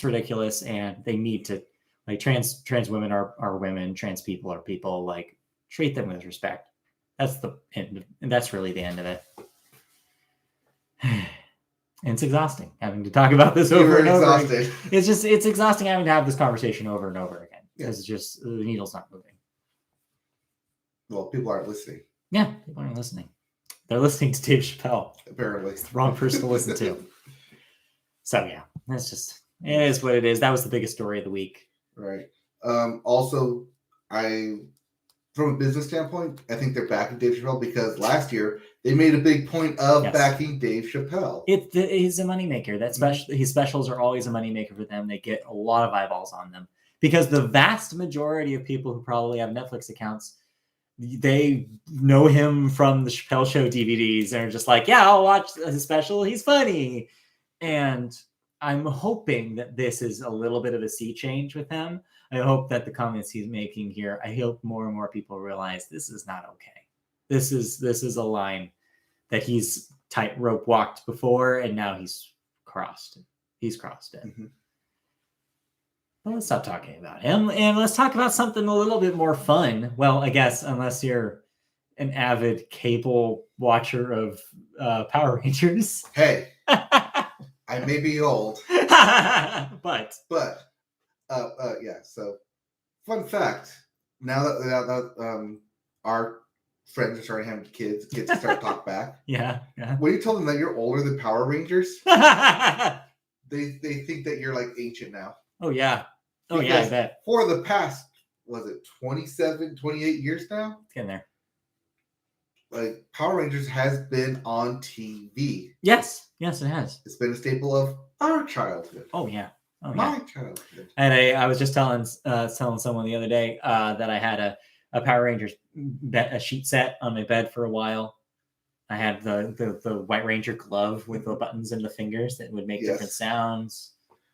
ridiculous, and they need to, like, trans women are women, trans people are people, like, treat them with respect. That's the end, and that's really the end of it. And it's exhausting having to talk about this over and over again. It's exhausting having to have this conversation over and over again because it's just the needle's not moving. Well, people aren't listening. Yeah, people aren't listening. They're listening to Dave Chappelle. Apparently. It's the wrong person to listen to. So yeah, it is what it is. That was the biggest story of the week. Right. Also, from a business standpoint, I think they're backing Dave Chappelle because last year they made a big point of backing Dave Chappelle. He's a moneymaker. His specials are always a moneymaker for them. They get a lot of eyeballs on them because the vast majority of people who probably have Netflix accounts, they know him from the Chappelle Show DVDs and are just like, yeah, I'll watch his special. He's funny. And I'm hoping that this is a little bit of a sea change with him. I hope that the comments he's making here, I hope more and more people realize this is not okay. This is a line that he's tightrope walked before, and now he's crossed it. Mm-hmm. Well, let's stop talking about him, and let's talk about something a little bit more fun. Well, I guess unless you're an avid cable watcher of Power Rangers. Hey, I may be old, but yeah. So, fun fact: now that our friends are starting having kids get to start talk back. Yeah. When you tell them that you're older than Power Rangers, they think that you're like ancient now. Oh yeah. I bet. For the past, was it 27, 28 years now? It's getting there. Like, Power Rangers has been on TV. Yes, it has. It's been a staple of our childhood. Oh yeah. My childhood. And I was just telling someone the other day that I had a Power Rangers a sheet set on my bed for a while. I had the White Ranger glove with the buttons and the fingers that would make different sounds.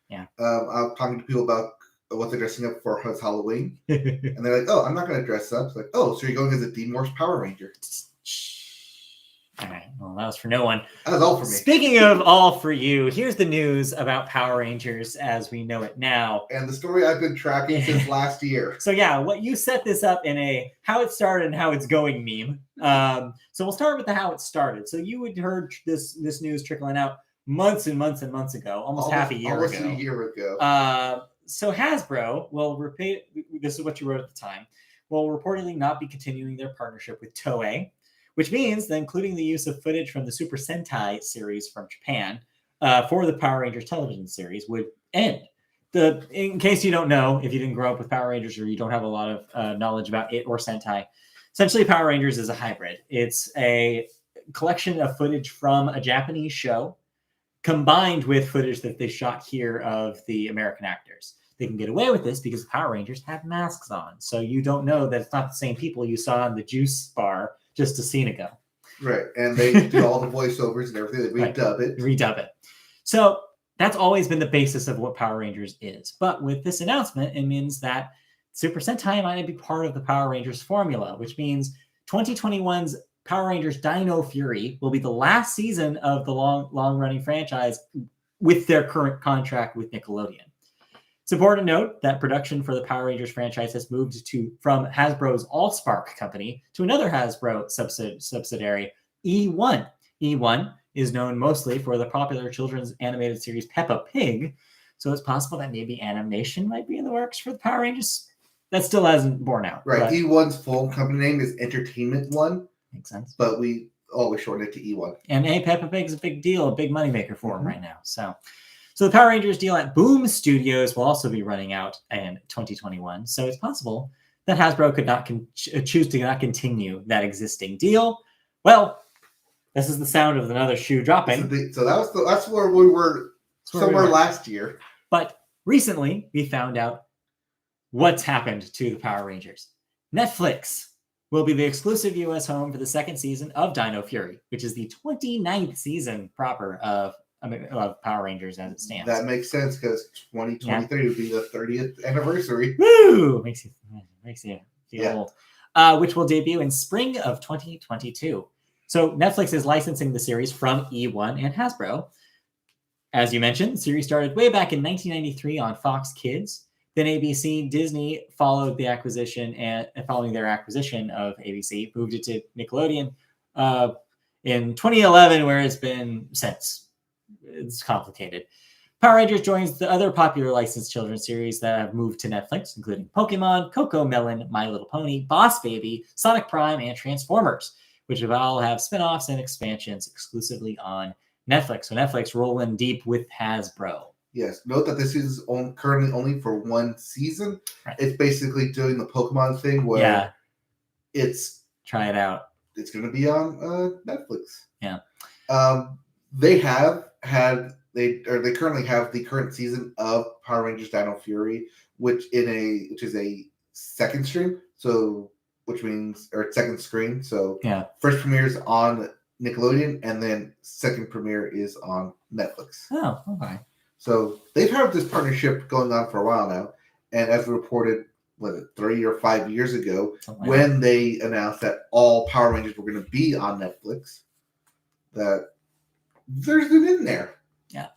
Yeah. I'm talking to people about what they're dressing up for Halloween. And they're like, oh, I'm not going to dress up. It's like, oh, so you're going as a Demorphs Power Ranger. All right. Well, that was for no one. That was all for me. Speaking of all for you, here's the news about Power Rangers as we know it now. And the story I've been tracking since last year. So yeah, what you set this up in a how it started and how it's going meme. So we'll start with the how it started. So you had heard this news trickling out months and months and months ago, almost half a year ago. Almost a year ago. So Hasbro will repeat. This is what you wrote at the time. Will reportedly not be continuing their partnership with Toei, which means that including the use of footage from the Super Sentai series from Japan for the Power Rangers television series would end. In case you don't know, if you didn't grow up with Power Rangers or you don't have a lot of knowledge about it or Sentai, essentially Power Rangers is a hybrid. It's a collection of footage from a Japanese show combined with footage that they shot here of the American actors. They can get away with this because the Power Rangers have masks on. So you don't know that it's not the same people you saw in the juice bar just a scene ago. Right. And they do all the voiceovers and everything. They redub it. So that's always been the basis of what Power Rangers is. But with this announcement, it means that Super Sentai might be part of the Power Rangers formula, which means 2021's Power Rangers Dino Fury will be the last season of the long-running franchise with their current contract with Nickelodeon. It's important to note that production for the Power Rangers franchise has moved from Hasbro's AllSpark company to another Hasbro subsidiary, E1. E1 is known mostly for the popular children's animated series Peppa Pig, so it's possible that maybe animation might be in the works for the Power Rangers. That still hasn't borne out. Right. But E1's full company name is Entertainment One. Makes sense. But we always shorten it to E1. And Peppa Pig is a big deal, a big moneymaker for them right now. So the Power Rangers deal at Boom Studios will also be running out in 2021. So it's possible that Hasbro could not choose to not continue that existing deal. Well, this is the sound of another shoe dropping. So that's where we were somewhere last year. But recently, we found out what's happened to the Power Rangers. Netflix will be the exclusive U.S. home for the second season of Dino Fury, which is the 29th season proper of Power Rangers as it stands. That makes sense because 2023 would be the 30th anniversary. Woo! Makes you feel old. Which will debut in spring of 2022. So Netflix is licensing the series from E1 and Hasbro. As you mentioned, the series started way back in 1993 on Fox Kids. Then ABC, Disney followed the acquisition, and following their acquisition of ABC, moved it to Nickelodeon in 2011, where it's been since. It's complicated. Power Rangers joins the other popular licensed children's series that have moved to Netflix, including Pokemon, Coco Melon, My Little Pony, Boss Baby, Sonic Prime, and Transformers, which will all have spin-offs and expansions exclusively on Netflix. So Netflix rolling deep with Hasbro. Yes. Note that this is currently only for one season. Right. It's basically doing the Pokemon thing where it's try it out. It's going to be on Netflix. Yeah. They currently have the current season of Power Rangers Dino Fury, which is a second stream. So which means second screen. So first premiere is on Nickelodeon, and then second premiere is on Netflix. Oh, okay. So they've had this partnership going on for a while now, and as reported, 3 or 5 years ago, when they announced that all Power Rangers were going to be on Netflix, that there's it in there. Yeah.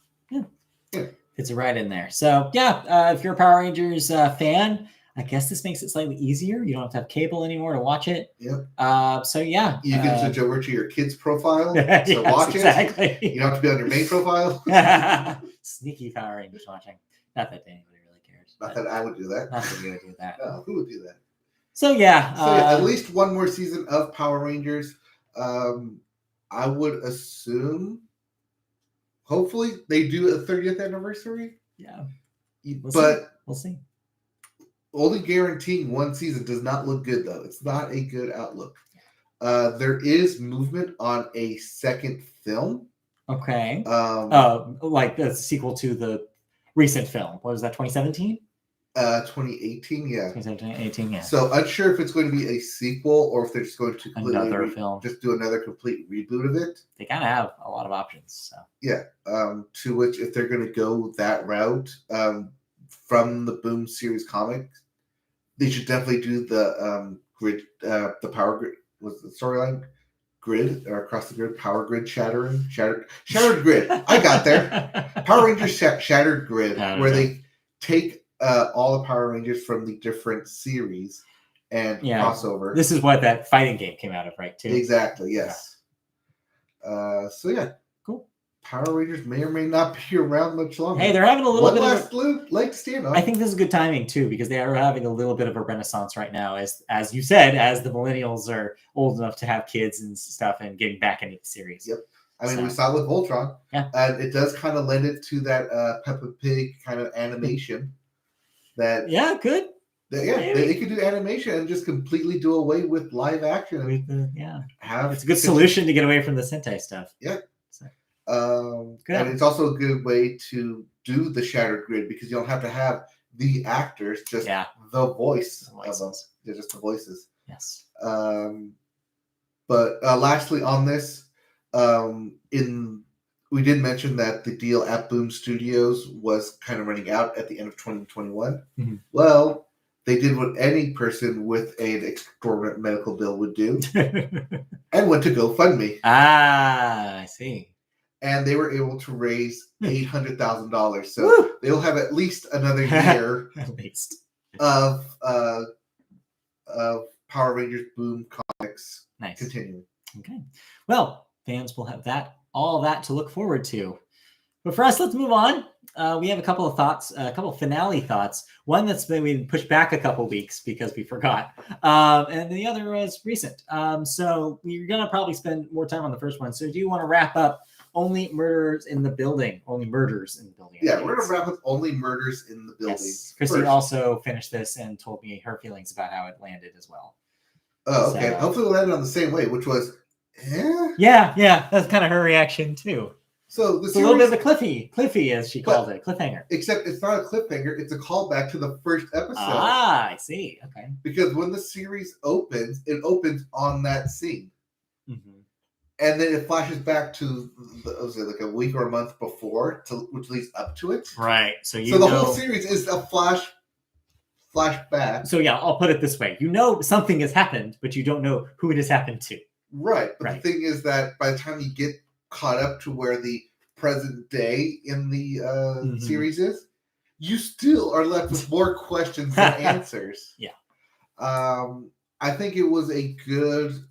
It's right in there. So if you're a Power Rangers fan, I guess this makes it slightly easier. You don't have to have cable anymore to watch it. Yep. You can switch over to your kid's profile to watch it. You don't have to be on your main profile. Sneaky Power Rangers watching. Not that anybody really cares. Not that I would do that. Not that you would do that. No, who would do that? So at least one more season of Power Rangers. I would assume. Hopefully, they do a 30th anniversary. Yeah, we'll see. Only guaranteeing one season does not look good, though. It's not a good outlook. There is movement on a second film. Okay. Like the sequel to the recent film. What was that, 2017? 2018, yeah. 2018, yeah. So unsure if it's going to be a sequel or if they're just going to another film. Just do another complete reboot of it. They kind of have a lot of options. So. Yeah. To which, if they're going to go that route, from the Boom series comics, they should definitely do the grid, the Power Grid. Was the storyline grid or across the grid? Power Grid shattered grid. I got there. Power Rangers Shattered Grid, where they take all the Power Rangers from the different series and crossover. This is what that fighting game came out of, right? Too. Exactly. Yes. Yeah. Cool. Power Rangers may or may not be around much longer. Hey, they're having a little bit of leg to stand on. I think this is good timing too, because they are having a little bit of a renaissance right now, as you said, as the millennials are old enough to have kids and stuff and getting back into the series. Yep. We saw it with Voltron. Yeah. And it does kind of lend it to that Peppa Pig kind of animation. That good. They could do animation and just completely do away with live action. It's a good solution to get away from the Sentai stuff. Yeah. And it's also a good way to do the Shattered Grid because you don't have to have the actors, just the voice of them. They're just the voices. Yes. But lastly on this, we did mention that the deal at Boom Studios was kind of running out at the end of 2021. Mm-hmm. Well, they did what any person with an exorbitant medical bill would do and went to GoFundMe. I see. And they were able to raise $800,000. So they'll have at least another year of Power Rangers Boom comics continuing. Okay. Well, fans will have all that to look forward to. But for us, let's move on. We have a couple of thoughts, a couple of finale thoughts. One that's been we pushed back a couple weeks because we forgot. And the other was recent. So we're going to probably spend more time on the first one. So do you want to wrap up Only Murders in the Building? Only Murders in the Building. Yeah, we're going to wrap up Only Murders in the Building. Yes. Christy also finished this and told me her feelings about how it landed as well. Oh, okay. So, hopefully it landed on the same way, which was, Yeah. That's kind of her reaction too. So it's a little bit of a cliffy as she calls it, cliffhanger. Except it's not a cliffhanger; it's a callback to the first episode. Ah, I see. Okay. Because when the series opens, it opens on that scene, and then it flashes back to was it like a week or a month before, which leads up to it. Right. So the whole series is a flashback. So yeah, I'll put it this way: something has happened, but you don't know who it has happened to. Right. But the thing is that by the time you get caught up to where the present day in the series is, you still are left with more questions than answers. Yeah. I think it was a good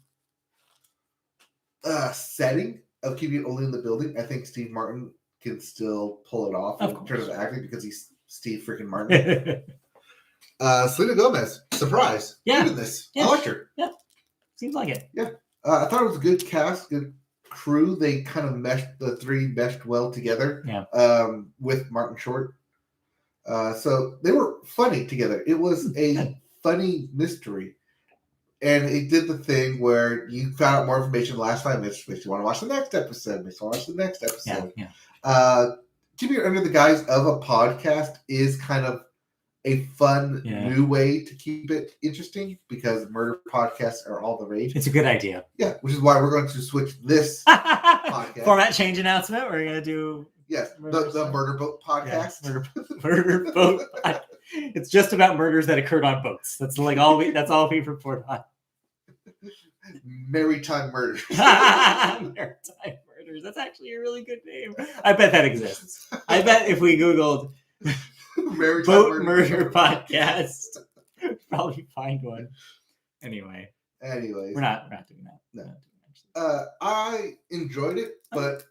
setting of keeping it only in the building. I think Steve Martin can still pull it off in terms of acting because he's Steve freaking Martin. Selena Gomez, surprise. Yeah. Look at this. I liked her. Yeah. Seems like it. Yeah. I thought it was a good cast, good crew. They kind of the three meshed well together. Yeah. With Martin Short. So they were funny together. It was a funny mystery. And it did the thing where you found out more information in the last 5 minutes. Makes you want to watch the next episode. Keeping it under the guise of a podcast is kind of a fun new way to keep it interesting because murder podcasts are all the rage. It's a good idea. Yeah, which is why we're going to switch this podcast. Format change announcement. We're going to do... Yes, the Murder Boat podcast. Yeah, murder Boat. It's just about murders that occurred on boats. That's all we report on. Maritime Murders. Maritime Murders. That's actually a really good name. I bet that exists. I bet if we Googled Boat Murder Podcast, probably find one. Anyways, we're not doing that. No. I enjoyed it, but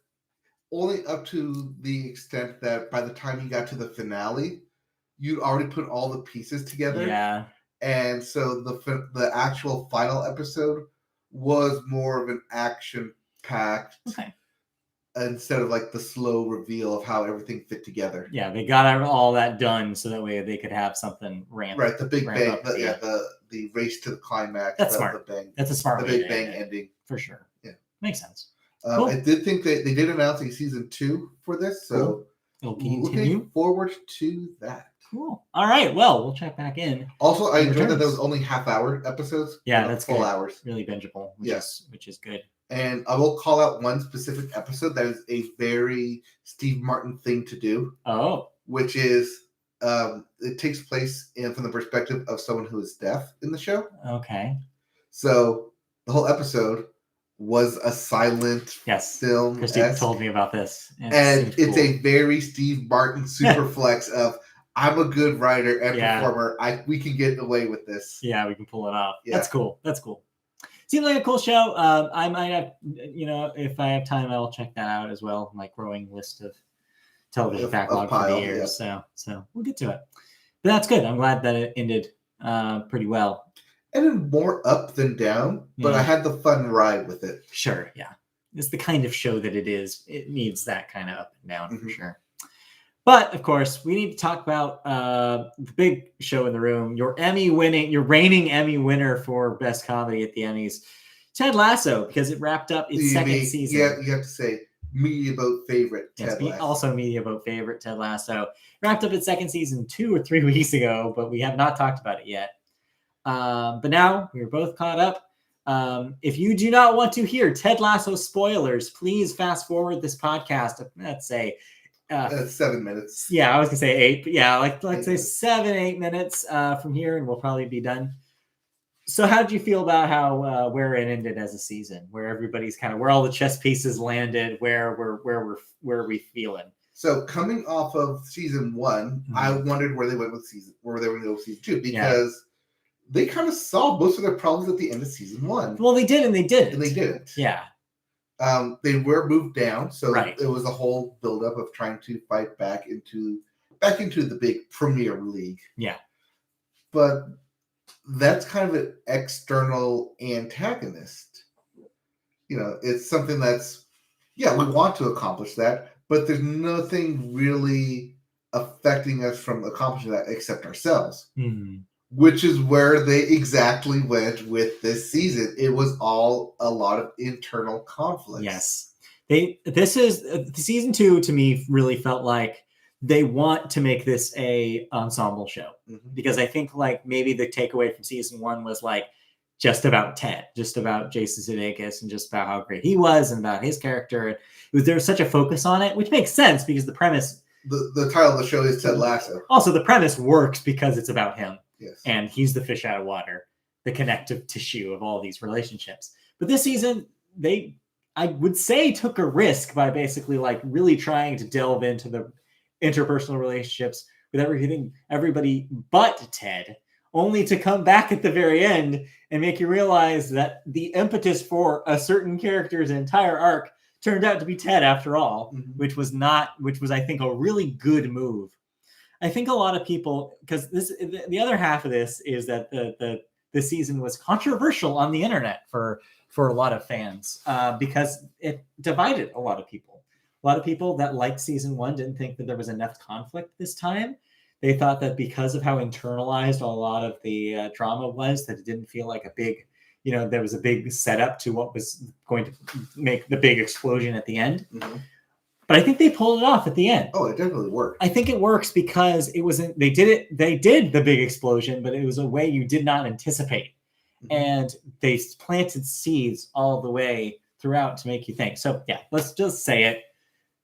only up to the extent that by the time you got to the finale, you'd already put all the pieces together. Yeah. And so the actual final episode was more of an action-packed instead of like the slow reveal of how everything fit together. Yeah, they got all that done so that way they could have something ramp. Right, the big bang, the race to the climax. That's smart. The bang, that's a smart. The big bang ending for sure. Yeah, makes sense. Cool. I did think that they did announce a season 2 for this, so looking forward to that. Cool. All right. Well, we'll check back in. Also, I enjoyed that there was only half-hour episodes. Yeah, that's full good. hours. Really bingeable. Which is good. And I will call out one specific episode that is a very Steve Martin thing to do. Oh. Which is, it takes place from the perspective of someone who is deaf in the show. Okay. So the whole episode was a silent film. Christine told me about this. And it's a very Steve Martin super flex of, I'm a good writer and performer. We can get away with this. Yeah, we can pull it off. Yeah. That's cool. Seems like a cool show. I might have, if I have time, I'll check that out as well. My growing list of television backlog for the year. Yeah. So we'll get to it. But that's good. I'm glad that it ended pretty well. And then more up than down, but I had the fun ride with it. Sure. Yeah. It's the kind of show that it is. It needs that kind of up and down for sure. But of course, we need to talk about the big show in the room. Your reigning Emmy winner for Best Comedy at the Emmys, Ted Lasso, because it wrapped up its second season. Yeah, you have to say Media Vote favorite Ted Lasso. Also Media Vote favorite Ted Lasso. Wrapped up its second season 2 or 3 weeks ago, but we have not talked about it yet. But now we're both caught up. If you do not want to hear Ted Lasso spoilers, please fast forward this podcast. Let's say 7 minutes. Yeah, I was gonna say 8, but yeah, let's say 7-8 minutes from here, and we'll probably be done. So, how did you feel about how where it ended as a season, where everybody's where all the chess pieces landed, where are we feeling? So, coming off of season 1, I wondered where they went with season 2 because they kind of solved most of their problems at the end of season 1. Well, they did, and they didn't. And they didn't. Yeah. They were moved down, so it was a whole buildup of trying to fight back into the big Premier League. Yeah, but that's kind of an external antagonist. It's something that's we want to accomplish that, but there's nothing really affecting us from accomplishing that except ourselves. Mm-hmm. Which is where they exactly went with this season. It was all a lot of internal conflict. Yes. This is season 2 to me really felt like they want to make this a ensemble show, because I think like maybe the takeaway from season 1 was like just about Ted, just about Jason Sudeikis, and just about how great he was and about his character. There was such a focus on it, which makes sense because the premise. The title of the show is Ted Lasso. Also, the premise works because it's about him. Yes. And he's the fish out of water, the connective tissue of all these relationships. But this season, I would say, took a risk by basically like really trying to delve into the interpersonal relationships with everybody but Ted, only to come back at the very end and make you realize that the impetus for a certain character's entire arc turned out to be Ted after all, which was I think a really good move. I think a lot of people, because the other half of this is that the season was controversial on the internet for a lot of fans, because it divided a lot of people. A lot of people that liked season 1 didn't think that there was enough conflict this time. They thought that because of how internalized a lot of the drama was, that it didn't feel like a big, there was a big setup to what was going to make the big explosion at the end. But I think they pulled it off at the end. Oh, it definitely worked. I think it works because it wasn't. They did the big explosion, but it was a way you did not anticipate, and they planted seeds all the way throughout to make you think. So yeah, let's just say it.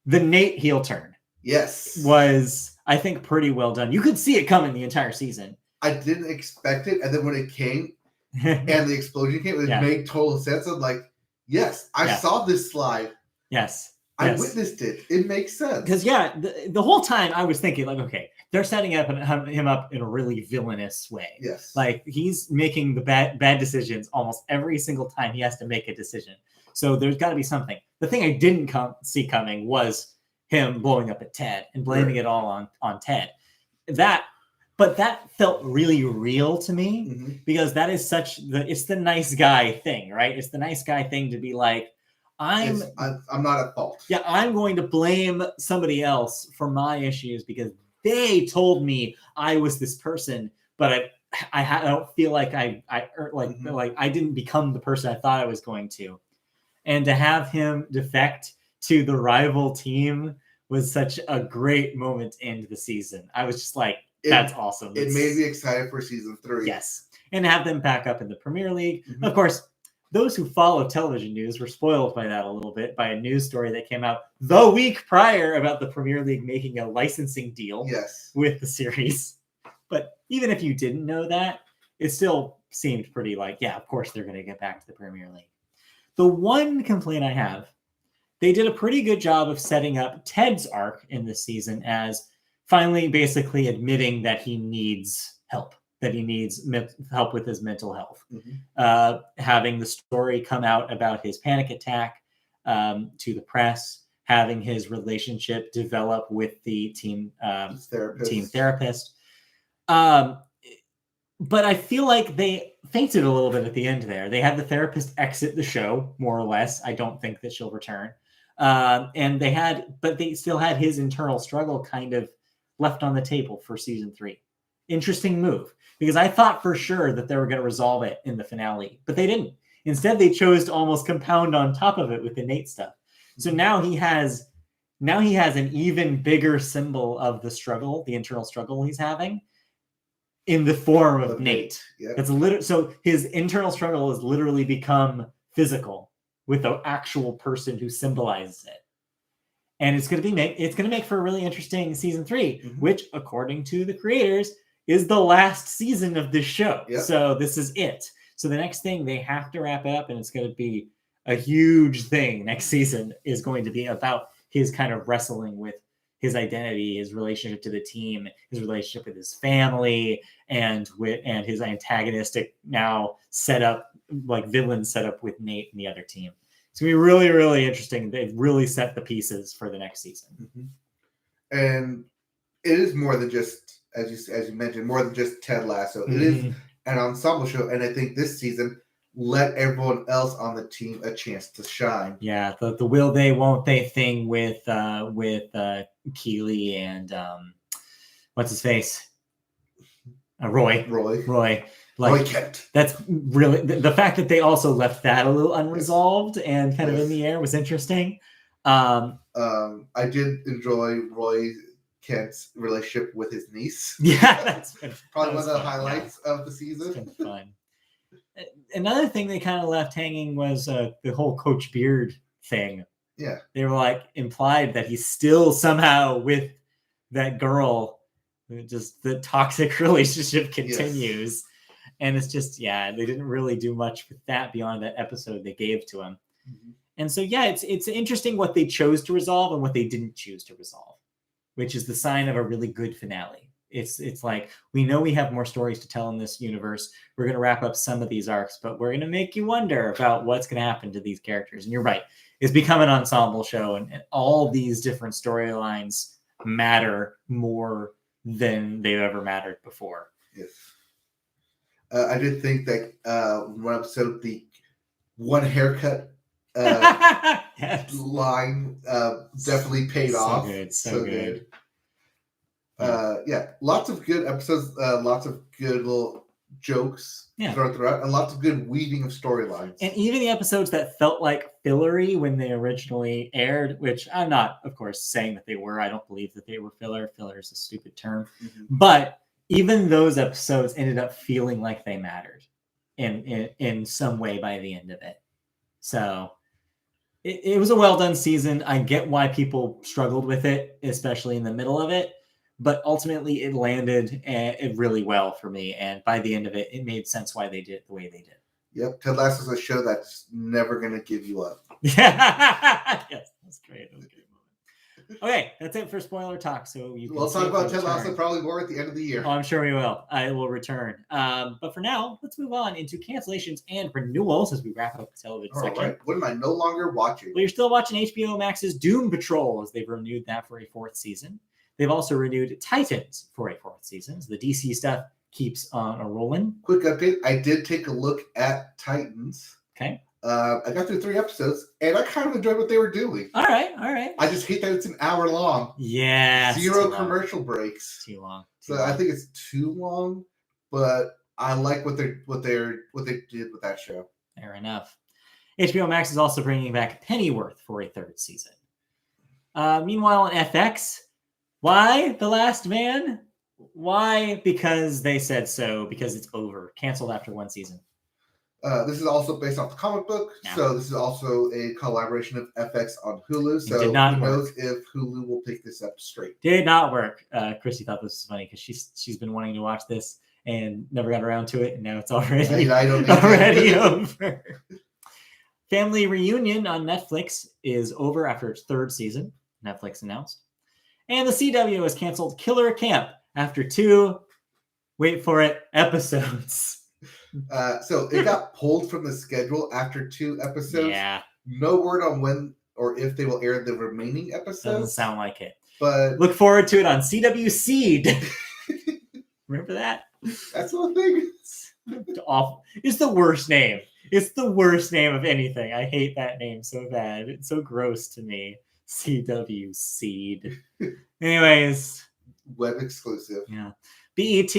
The Nate heel turn, yes, was, I think, pretty well done. You could see it coming the entire season. I didn't expect it, and then when it came and the explosion came, it made total sense. I'm like, yes, I saw this slide. Yes. I witnessed it. It makes sense. Because, the whole time I was thinking, like, okay, they're setting him up in a really villainous way. Yes. Like, he's making the bad decisions almost every single time he has to make a decision. So there's got to be something. The thing I didn't see coming was him blowing up at Ted and blaming it all on Ted. But that felt really real to me, because that is it's the nice guy thing, right? It's the nice guy thing to be like, I'm not at fault. Yeah, I'm going to blame somebody else for my issues because they told me I was this person, but I don't feel like I didn't become the person I thought I was going to. And to have him defect to the rival team was such a great moment into the season. I was just like, that's awesome. It made me excited for season 3. Yes. And to have them back up in the Premier League. Of course, those who follow television news were spoiled by that a little bit by a news story that came out the week prior about the Premier League making a licensing deal with the series. But even if you didn't know that, it still seemed pretty like, yeah, of course they're going to get back to the Premier League. The one complaint I have, they did a pretty good job of setting up Ted's arc in this season as finally basically admitting that he needs help, that he needs help with his mental health. Having the story come out about his panic attack to the press, having his relationship develop with the team therapist. But I feel like they fainted a little bit at the end there. They had the therapist exit the show, more or less. I don't think that she'll return. And they still had his internal struggle kind of left on the table for season 3. Interesting move, because I thought for sure that they were going to resolve it in the finale, but they didn't. Instead, they chose to almost compound on top of it with the Nate stuff. So now he has an even bigger symbol of the struggle, the internal struggle he's having, in the form of Nate. Yep. So his internal struggle has literally become physical with the actual person who symbolizes it. And it's going to make for a really interesting season 3, which, according to the creators, is the last season of this show. Yep. So this is it. So the next thing, they have to wrap it up, and it's going to be a huge thing. Next season is going to be about his kind of wrestling with his identity, his relationship to the team, his relationship with his family, and his antagonistic now villain setup with Nate and the other team. It's going to be really, really interesting. They've really set the pieces for the next season. And it is more than just, as you mentioned, more than just Ted Lasso. It is an ensemble show, and I think this season let everyone else on the team a chance to shine. Yeah, the will they, won't they thing with Keely and what's his face? Roy. Like, that's really the fact that they also left that a little unresolved and kind of in the air was interesting. I did enjoy Roy Kent's relationship with his niece. Yeah, that's probably one of the highlights of the season. It's been fun. Another thing they kind of left hanging was the whole Coach Beard thing. Yeah. They were like implied that he's still somehow with that girl. Just the toxic relationship continues. Yes. And it's just, they didn't really do much with that beyond that episode they gave to him. Mm-hmm. And so, it's interesting what they chose to resolve and what they didn't choose to resolve, which is the sign of a really good finale. It's like, we know we have more stories to tell in this universe. We're going to wrap up some of these arcs, but we're going to make you wonder about what's going to happen to these characters. And you're right. It's become an ensemble show, and all these different storylines matter more than they've ever mattered before. Yes. I did think that one episode, the one haircut yes. line definitely paid off. So good. Lots of good episodes, lots of good little jokes throughout, and lots of good weaving of storylines. And even the episodes that felt like fillery when they originally aired, which I'm not, of course, saying that they were. I don't believe that they were filler. Filler is a stupid term. Mm-hmm. But even those episodes ended up feeling like they mattered in some way by the end of it. So it was a well-done season. I get why people struggled with it, especially in the middle of it. But ultimately, it landed really well for me. And by the end of it, it made sense why they did it the way they did. Yep. Ted Lasso is a show that's never going to give you up. Yeah. Yes, that's great. That was a great moment. Okay, that's it for spoiler talk. So we'll talk about Ted Lasso probably more at the end of the year. Oh, I'm sure we will. I will return. But for now, let's move on into cancellations and renewals as we wrap up the television section. Right. What am I no longer watching? Well, you're still watching HBO Max's Doom Patrol as they've renewed that for a 4th season. They've also renewed Titans for a 4th season. So the DC stuff keeps on rolling. Quick update. I did take a look at Titans. Okay. I got through 3 episodes, and I kind of enjoyed what they were doing. All right. I just hate that it's an hour long. Yeah. 0 commercial breaks. Too long. I think it's too long, but I like what they did with that show. Fair enough. HBO Max is also bringing back Pennyworth for a 3rd season. Meanwhile, on FX, why The Last Man? Why? Because they said so. Because it's over. Canceled after 1 season. This is also based off the comic book, so this is also a collaboration of FX on Hulu. So who knows if Hulu will pick this up straight. Did not work. Christy thought this was funny because she's been wanting to watch this and never got around to it, and now it's already over. Family Reunion on Netflix is over after its 3rd season. Netflix announced. And the CW has canceled Killer Camp after 2, wait for it, episodes. So it got pulled from the schedule after 2 episodes. Yeah. No word on when or if they will air the remaining episodes. Doesn't sound like it. But look forward to it on CW Seed. Remember that? That's the thing. It's awful. It's the worst name. It's the worst name of anything. I hate that name so bad. It's so gross to me. CW Seed. Anyways. Web exclusive. Yeah. BET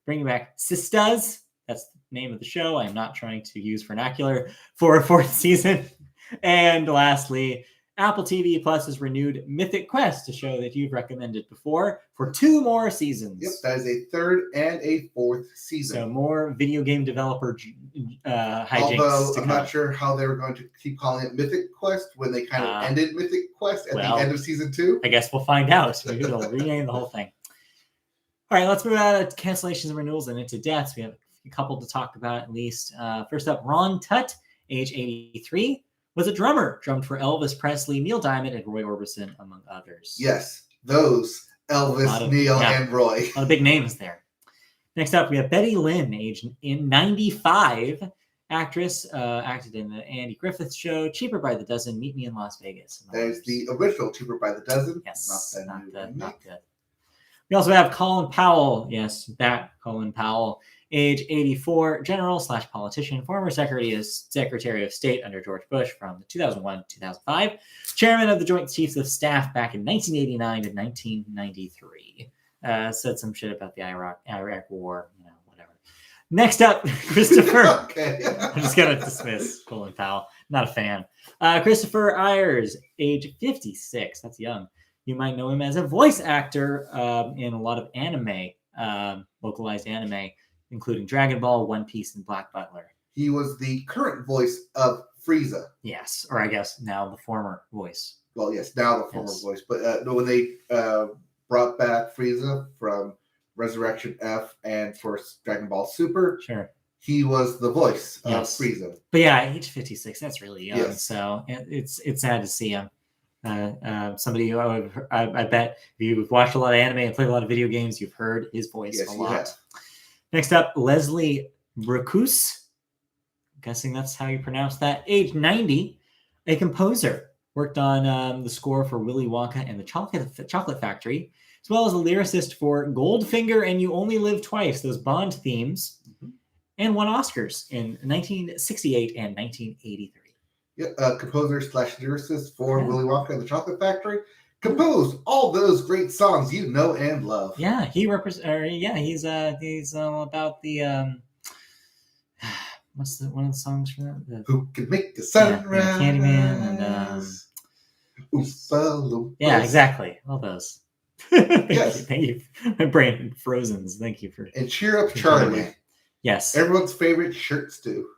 bringing back Sistas. That's the name of the show. I'm not trying to use vernacular for a 4th season. And lastly, Apple TV Plus has renewed Mythic Quest, a show that you've recommended before, for 2 more seasons. Yep, that is a 3rd and a 4th season. So more video game developer hijinks. Although I'm not sure how they were going to keep calling it Mythic Quest when they kind of ended Mythic Quest at the end of season 2. I guess we'll find out. Maybe they'll rename the whole thing. All right, let's move out of cancellations and renewals and into deaths. We have a couple to talk about at least. First up, Ron Tutt, age 83. Was a drummed for Elvis Presley, Neil Diamond, and Roy Orbison, among others. Yes, those Elvis, Neil, and Roy. A lot of big names there. Next up, we have Betty Lynn, age 95, actress, acted in the Andy Griffith Show, Cheaper by the Dozen, Meet Me in Las Vegas. That is the original Cheaper by the Dozen. Yes, not good. We also have Colin Powell. Yes, that Colin Powell. Age 84, general/politician, former Secretary of State under George Bush from 2001 to 2005, chairman of the Joint Chiefs of Staff back in 1989 to 1993. Said some shit about the Iraq War, whatever. Next up, Christopher. Okay. I'm just going to dismiss Colin Powell. Not a fan. Christopher Ayers, age 56. That's young. You might know him as a voice actor in a lot of anime, localized anime, including Dragon Ball, One Piece, and Black Butler. He was the current voice of Frieza. Yes, or I guess now the former voice. Well, yes, now the former voice. But when they brought back Frieza from Resurrection F and for Dragon Ball Super, sure, he was the voice of Frieza. But yeah, age 56, that's really young. Yes. So it's sad to see him. Somebody who I bet if you've watched a lot of anime and played a lot of video games, you've heard his voice a lot. Have. Next up, Leslie Bracus. Guessing that's how you pronounce that. Age 90, a composer. Worked on the score for Willy Wonka and the Chocolate Factory, as well as a lyricist for Goldfinger and You Only Live Twice, those Bond themes, and won Oscars in 1968 and 1983. Yeah, composer / lyricist for Willy Wonka and the Chocolate Factory. Composed all those great songs you know and love. Yeah, he's about the what's one of the songs for that? Who can make the sunrise? Yeah, Candyman and Oompa yeah, exactly. All those. Thank you. My brain frozen. Thank you for. And Cheer Up Charlie. Yes. Everyone's favorite shirt stew.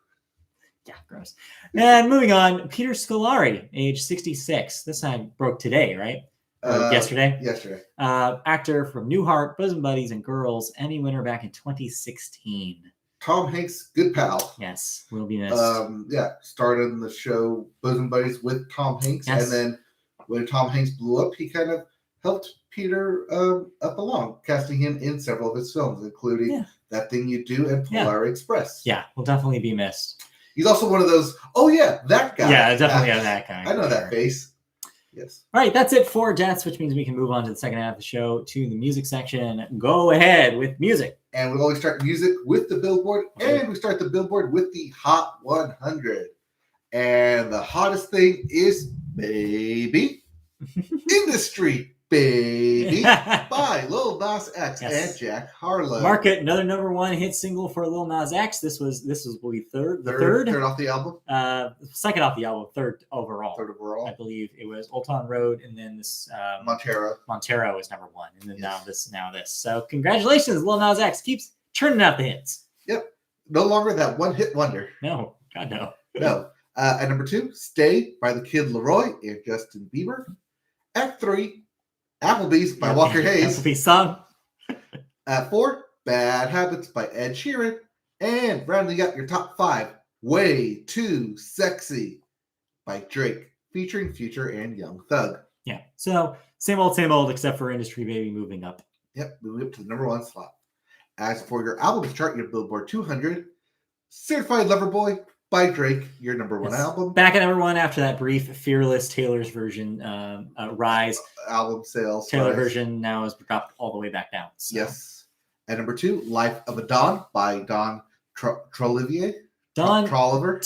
Yeah, gross. And moving on, Peter Scolari, age 66. This time broke today, right? Yesterday? Yesterday. Actor from Newhart, Bosom Buddies, and Girls. Emmy winner back in 2016. Tom Hanks' good pal. Yes, will be missed. Started in the show Bosom Buddies with Tom Hanks. Yes. And then when Tom Hanks blew up, he kind of helped Peter up along, casting him in several of his films, including That Thing You Do and Polar Express. Yeah, will definitely be missed. He's also one of those, that guy. Yeah, definitely that guy. I know that face. Yes. All right, that's it for deaths, which means we can move on to the second half of the show, to the music section. Go ahead with music. And we always start music with the Billboard, and we start the Billboard with the Hot 100. And the hottest thing is Baby Industry, Baby by Lil Nas X and Jack Harlow. Market, another #1 hit single for Lil Nas X. This will be third off the album. Second off the album, third overall. Third overall. I believe it was Old Town Road, and then this Montero is #1, and then now this. So congratulations, Lil Nas X keeps churning out the hits. Yep, no longer that one hit wonder. No, God no. No. At #2, Stay by the Kid Laroi and Justin Bieber. At 3, Applebee's by Walker Hayes. Applebee's song. At 4, Bad Habits by Ed Sheeran. And rounding out your top 5, Way Too Sexy by Drake, featuring Future and Young Thug. Yeah, so same old, except for Industry Baby moving up. Yep, moving up to the #1 slot. As for your album chart, your Billboard 200, Certified Lover Boy by Drake, your #1 album. Back at #1 after that brief Fearless Taylor's version rise. Album sales. Taylor version now is dropped all the way back down. So. Yes. At #2, Life of a Don by Don Trolivier. Tolliver?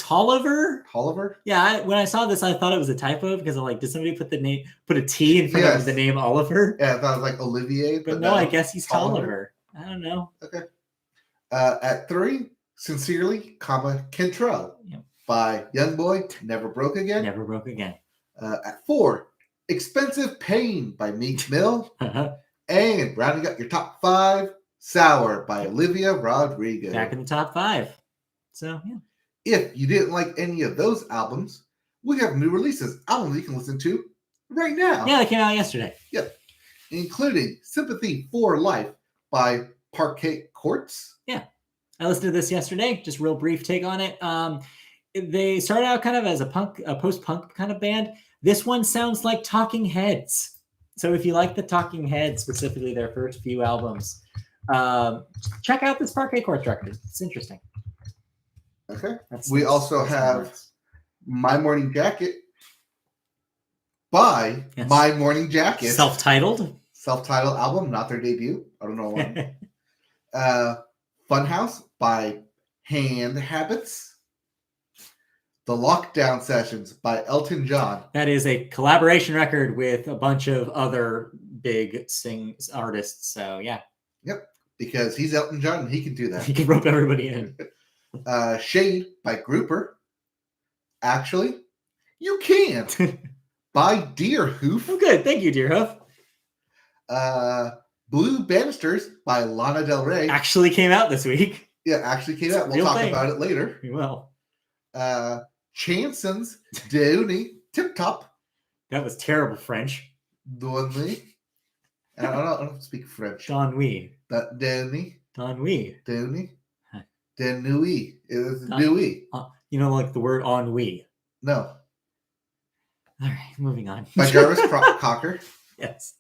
Yeah, when I saw this, I thought it was a typo because I'm like, did somebody put a T in front of the name Oliver? Yeah, I thought it was like Olivier. But no, I guess he's Tolliver. I don't know. Okay. At 3, Sincerely, Kentrell by Youngboy, Never Broke Again. At 4, Expensive Pain by Meek Mill. And rounding up your top 5, Sour by Olivia Rodrigo. Back in the top 5. So, yeah. If you didn't like any of those albums, we have new releases, albums you can listen to right now. Yeah, they came out yesterday. Yep. Including Sympathy for Life by Parquet Courts. Yeah. I listened to this yesterday, just real brief take on it. They started out kind of as a post-punk kind of band. This one sounds like Talking Heads. So if you like the Talking Heads, specifically their first few albums, check out this Parquet Courts record. It's interesting. Okay. We also have My Morning Jacket by My Morning Jacket. Self-titled album, not their debut. I don't know why. Funhouse by Hand Habits. The Lockdown Sessions by Elton John. That is a collaboration record with a bunch of other big artists. So, yeah. Yep. Because he's Elton John and he can do that. He can rope everybody in. Shade by Grouper. Actually You can. By Deerhoof. Oh, good. Thank you, Deerhoof. Blue Banisters by Lana Del Rey. Actually came out this week. Yeah, actually came out. We'll talk about it later. We will. Chanson's Dooney Tip Top. That was terrible French. Dooney. I don't speak French. Donui. Dooney. Donui. Dooney. Denui. It was Dewey. You know, like the word ennui. No. All right, moving on. By Jarvis Cocker. Yes.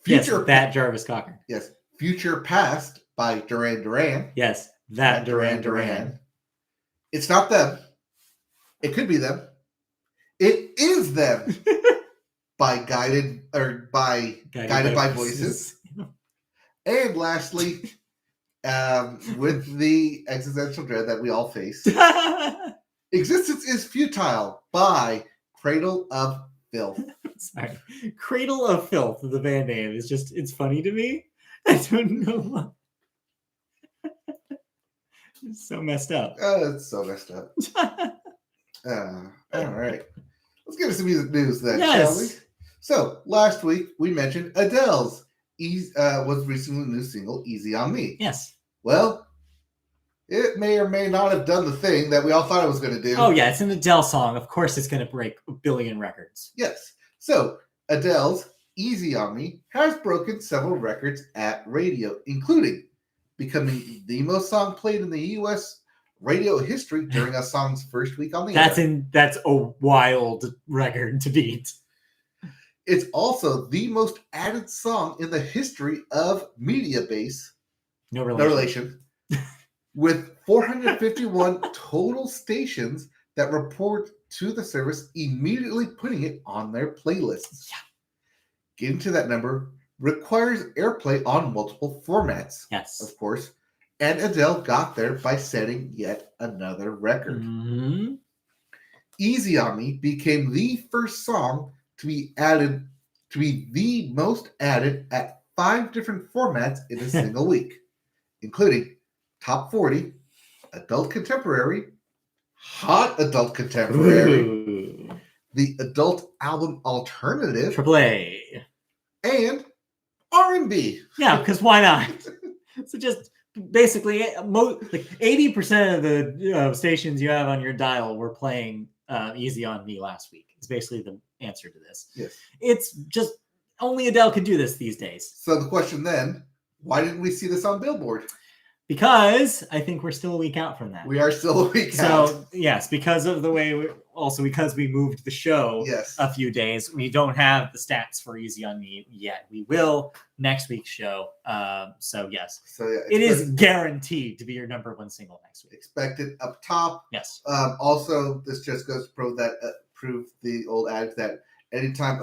That Jarvis Cocker. Yes. Future Past by Duran Duran. Yes, that Duran Duran. It's not them. It could be them. It is them. Guided by Voices. And lastly, with the existential dread that we all face, Existence is Futile by Cradle of Filth. Sorry. Cradle of Filth, the band name, is just, it's funny to me. I don't know why. It's so messed up. Oh, it's so messed up. All right. Let's get into some music news then, shall we? So, last week we mentioned Adele's was recently new single, Easy on Me. Yes. Well, it may or may not have done the thing that we all thought it was going to do. Oh, yeah, it's an Adele song. Of course it's going to break 1 billion records. Yes. So, Adele's Easy on Me has broken several records at radio, including becoming the most song played in the U.S. radio history during a song's first week on the air. That's a wild record to beat. It's also the most added song in the history of Mediabase. No relation. With 451 total stations that report to the service immediately putting it on their playlists. Yeah. Getting to that number requires airplay on multiple formats. Yes. Of course. And Adele got there by setting yet another record. Mm-hmm. Easy on Me became the first song to be the most added at 5 different formats in a single week, including Top 40, Adult Contemporary, Hot Adult Contemporary, Ooh. the Adult Album Alternative, AAA, and R&B. Yeah, because why not? So just basically, like 80% of the stations you have on your dial were playing Easy on Me last week. It's basically the answer to this. Yes. It's just only Adele could do this these days. So the question then, why didn't we see this on Billboard? Because I think we're still a week out from that. We are still a week out. So, yes, because of the way because we moved the show a few days, we don't have the stats for Easy on Me yet. We will next week's show. So, yes. So, yeah, it is guaranteed to be your number 1 single next week. Expected up top. Yes. Also, this just goes to prove the old adage that anytime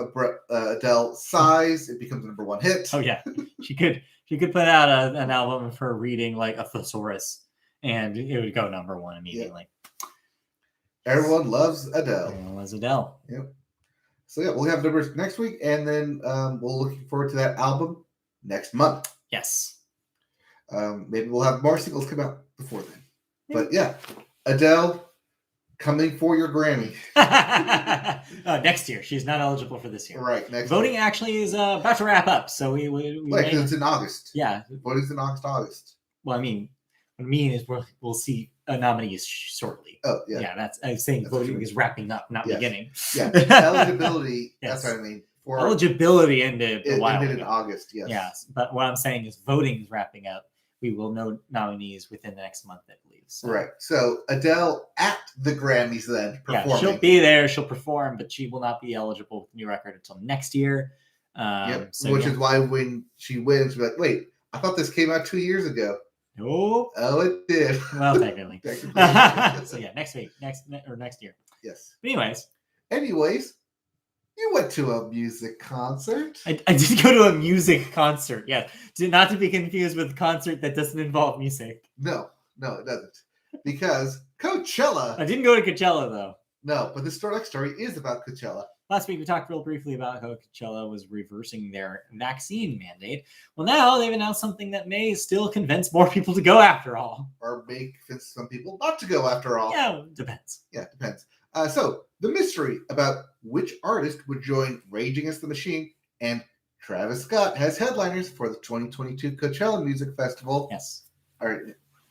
Adele sighs, it becomes the number 1 hit. Oh, yeah. She could put out an album of her reading like a thesaurus, and it would go number 1 immediately. Yeah. Everyone loves Adele. Everyone loves Adele. Yep. So yeah, we'll have numbers next week, and then we're looking forward to that album next month. Yes. Maybe we'll have more singles come out before then. But yeah, Adele coming for your Grammy. Next year. She's not eligible for this year. Right. Next Voting year. Actually is about to wrap up. So we because it's in August. Yeah. Voting's in August. Well, I mean, what I mean is we'll see nominees shortly. Oh, yeah. Yeah, I was saying voting is wrapping up, not beginning. Yeah. Eligibility. Yes. That's what I mean. Eligibility ended a while ago. In August, yes. Yes. But what I'm saying is voting is wrapping up. We will know nominees within the next month, I believe. So. Right. So Adele at the Grammys then performing. Yeah, she'll be there. She'll perform, but she will not be eligible with the new record until next year. Which is why when she wins, we're like, wait, I thought this came out 2 years ago. No. Oh, it did. Well, technically. So yeah, next week, next year. Yes. But anyways, you went to a music concert. I did go to a music concert. Yeah, not to be confused with a concert that doesn't involve music. No, it doesn't. Because Coachella. I didn't go to Coachella though. No, but this next story is about Coachella. Last week we talked real briefly about how Coachella was reversing their vaccine mandate. Well, now they've announced something that may still convince more people to go after all. Or may convince some people not to go after all. Yeah, depends. Yeah, it depends. So the mystery about which artist would join Rage Against the Machine and Travis Scott has headliners for the 2022 Coachella Music Festival. Yes.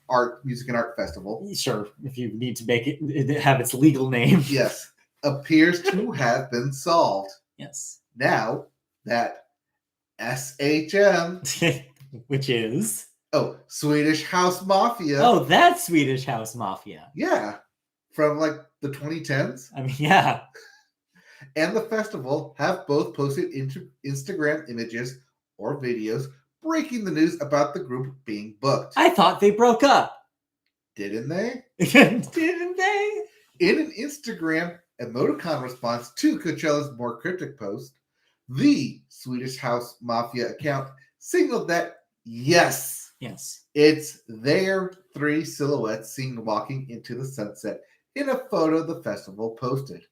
Art, Music and Art Festival. Sure, if you need to make it have its legal name. Yes. Appears to have been solved. Yes. Now that SHM, which is Swedish House Mafia. Oh, that's Swedish House Mafia. Yeah, from like the 2010s. I mean, yeah. And the festival have both posted Instagram images or videos breaking the news about the group being booked. I thought they broke up. Didn't they? Didn't they? In an Instagram emoticon response to Coachella's more cryptic post, the Swedish House Mafia account signaled that yes, it's their three silhouettes seen walking into the sunset in a photo the festival posted.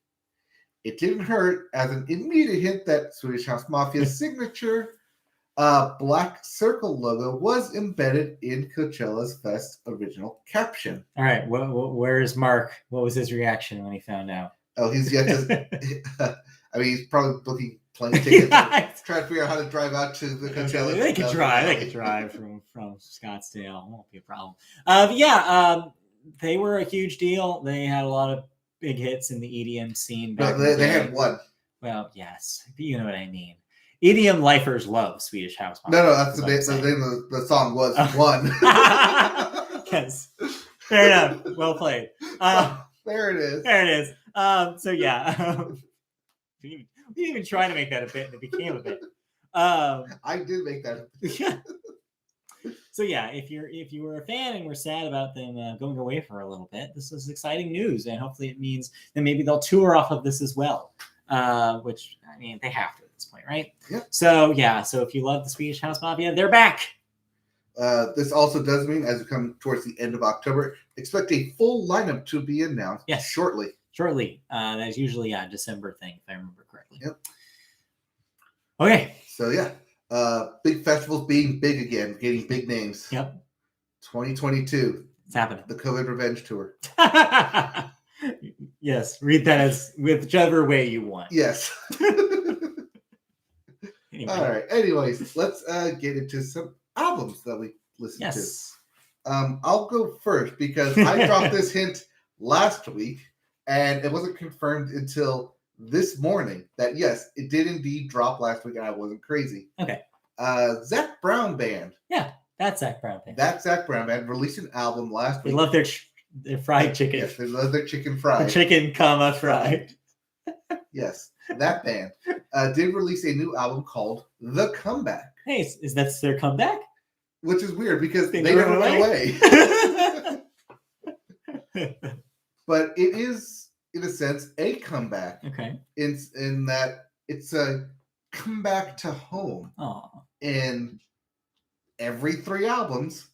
It didn't hurt as an immediate hint that Swedish House Mafia's signature black circle logo was embedded in Coachella's Fest original caption. All right, where's Mark? What was his reaction when he found out? Oh, he's yet to. I mean, he's probably booking plane tickets, trying to figure out how to drive out to the Coachella. They could drive from Scottsdale. Won't be a problem. They were a huge deal. They had a lot of big hits in the EDM scene. But they had one. Well, yes, but you know what I mean. EDM lifers love Swedish House Mafia. No, that's the name of the song was one. Yes, fair enough. Well played. There it is. There it is. So yeah, we didn't even try to make that a bit, and it became a bit. I did make that. So yeah, if you were a fan and were sad about them going away for a little bit, this is exciting news, and hopefully it means that maybe they'll tour off of this as well. Which I mean, they have to at this point, right? Yep. So yeah, so if you love the Swedish House Mafia, they're back. This also does mean, as we come towards the end of October, expect a full lineup to be announced shortly. That's usually a December thing, if I remember correctly. Yep. Okay. So yeah, big festivals being big again, getting big names. Yep. 2022. It's happening. The COVID Revenge Tour. Yes, read that as whichever way you want. Yes. Anyway. All right. Anyways, let's get into some albums that we listened to. I'll go first because I dropped this hint last week, and it wasn't confirmed until this morning that yes, it did indeed drop last week, and I wasn't crazy. Okay. Zac Brown Band. Yeah, that's Zac Brown Band. That Zac Brown Band released an album last week. They love their fried chicken. Yes, they love their chicken fried. The chicken, fried. Yes, that band did release a new album called The Comeback. Hey, is that their comeback? Which is weird because they never went away. But it is, in a sense, a comeback. Okay. In that it's a comeback to home. Oh. In every 3 albums,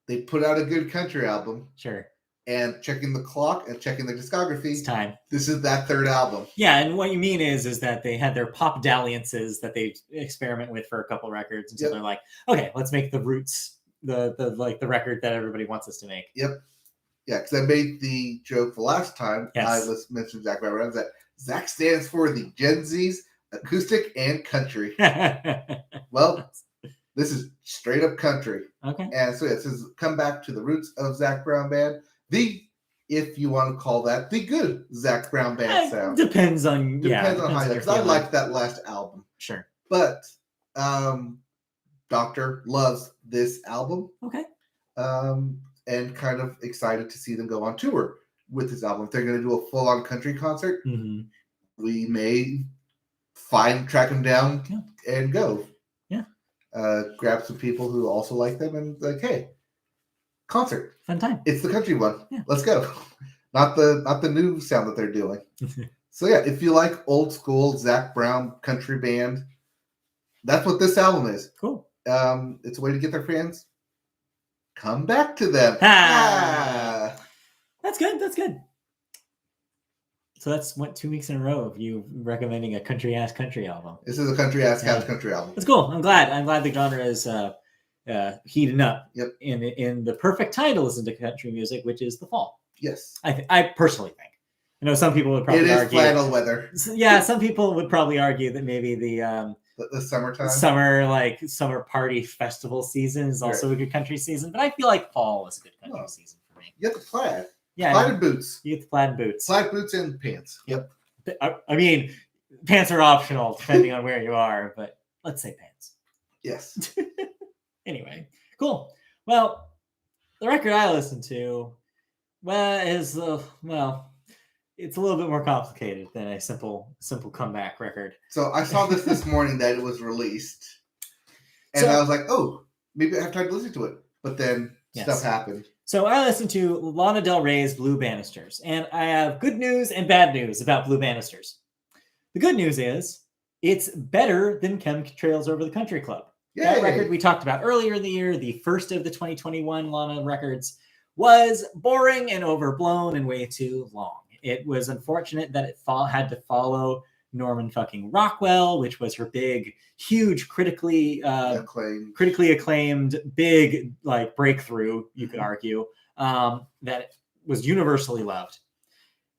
they put out a good country album. Sure. And checking the clock and checking the discography. It's time. This is that 3rd album. Yeah, and what you mean is that they had their pop dalliances that they experiment with for a couple records until they're like, okay, let's make the Roots the record that everybody wants us to make. Yep. Yeah, because I made the joke the last time I mentioned Zac Brown that Zac stands for the Gen Z's acoustic and country. Well, this is straight up country. Okay. And so it says come back to the roots of Zac Brown Band. If you want to call that the good Zac Brown Band sound. Depends on how you because I liked that last album. Sure. But Doctor loves this album. Okay. And kind of excited to see them go on tour with this album. If they're going to do a full-on country concert, we may track them down and go. Yeah. Grab some people who also like them and like, hey, concert. Fun time. It's the country one. Yeah. Let's go. Not the new sound that they're doing. So yeah, if you like old school Zac Brown country band, that's what this album is. Cool. It's a way to get their fans come back to them. That's good. So that's 2 weeks in a row of you recommending a country album. This is a country album. It's cool. I'm glad the genre is heating up. Yep. In the perfect time to listen to country music, which is the fall. Yes. I personally think. I know some people would probably argue. It is flannel weather. Yeah, some people would probably argue that maybe the summertime, summer party festival season is also a good country season. But I feel like fall is a good country season for me. You get the plaid. Yeah, plaid and boots. You get the plaid boots. Plaid boots and pants. Yep. I mean, pants are optional depending on where you are, but let's say pants. Yes. Anyway, cool. Well, the record I listened to, is it's a little bit more complicated than a simple comeback record. So I saw this morning that it was released, and I was like, oh, maybe I have time to listen to it. But then stuff happened. So I listened to Lana Del Rey's Blue Banisters, and I have good news and bad news about Blue Banisters. The good news is it's better than Chemtrails Over the Country Club. Yay. That record we talked about earlier in the year, the first of the 2021 Lana records, was boring and overblown and way too long. It was unfortunate that it had to follow Norman fucking Rockwell, which was her big, huge, critically acclaimed, big breakthrough, you could argue, that was universally loved.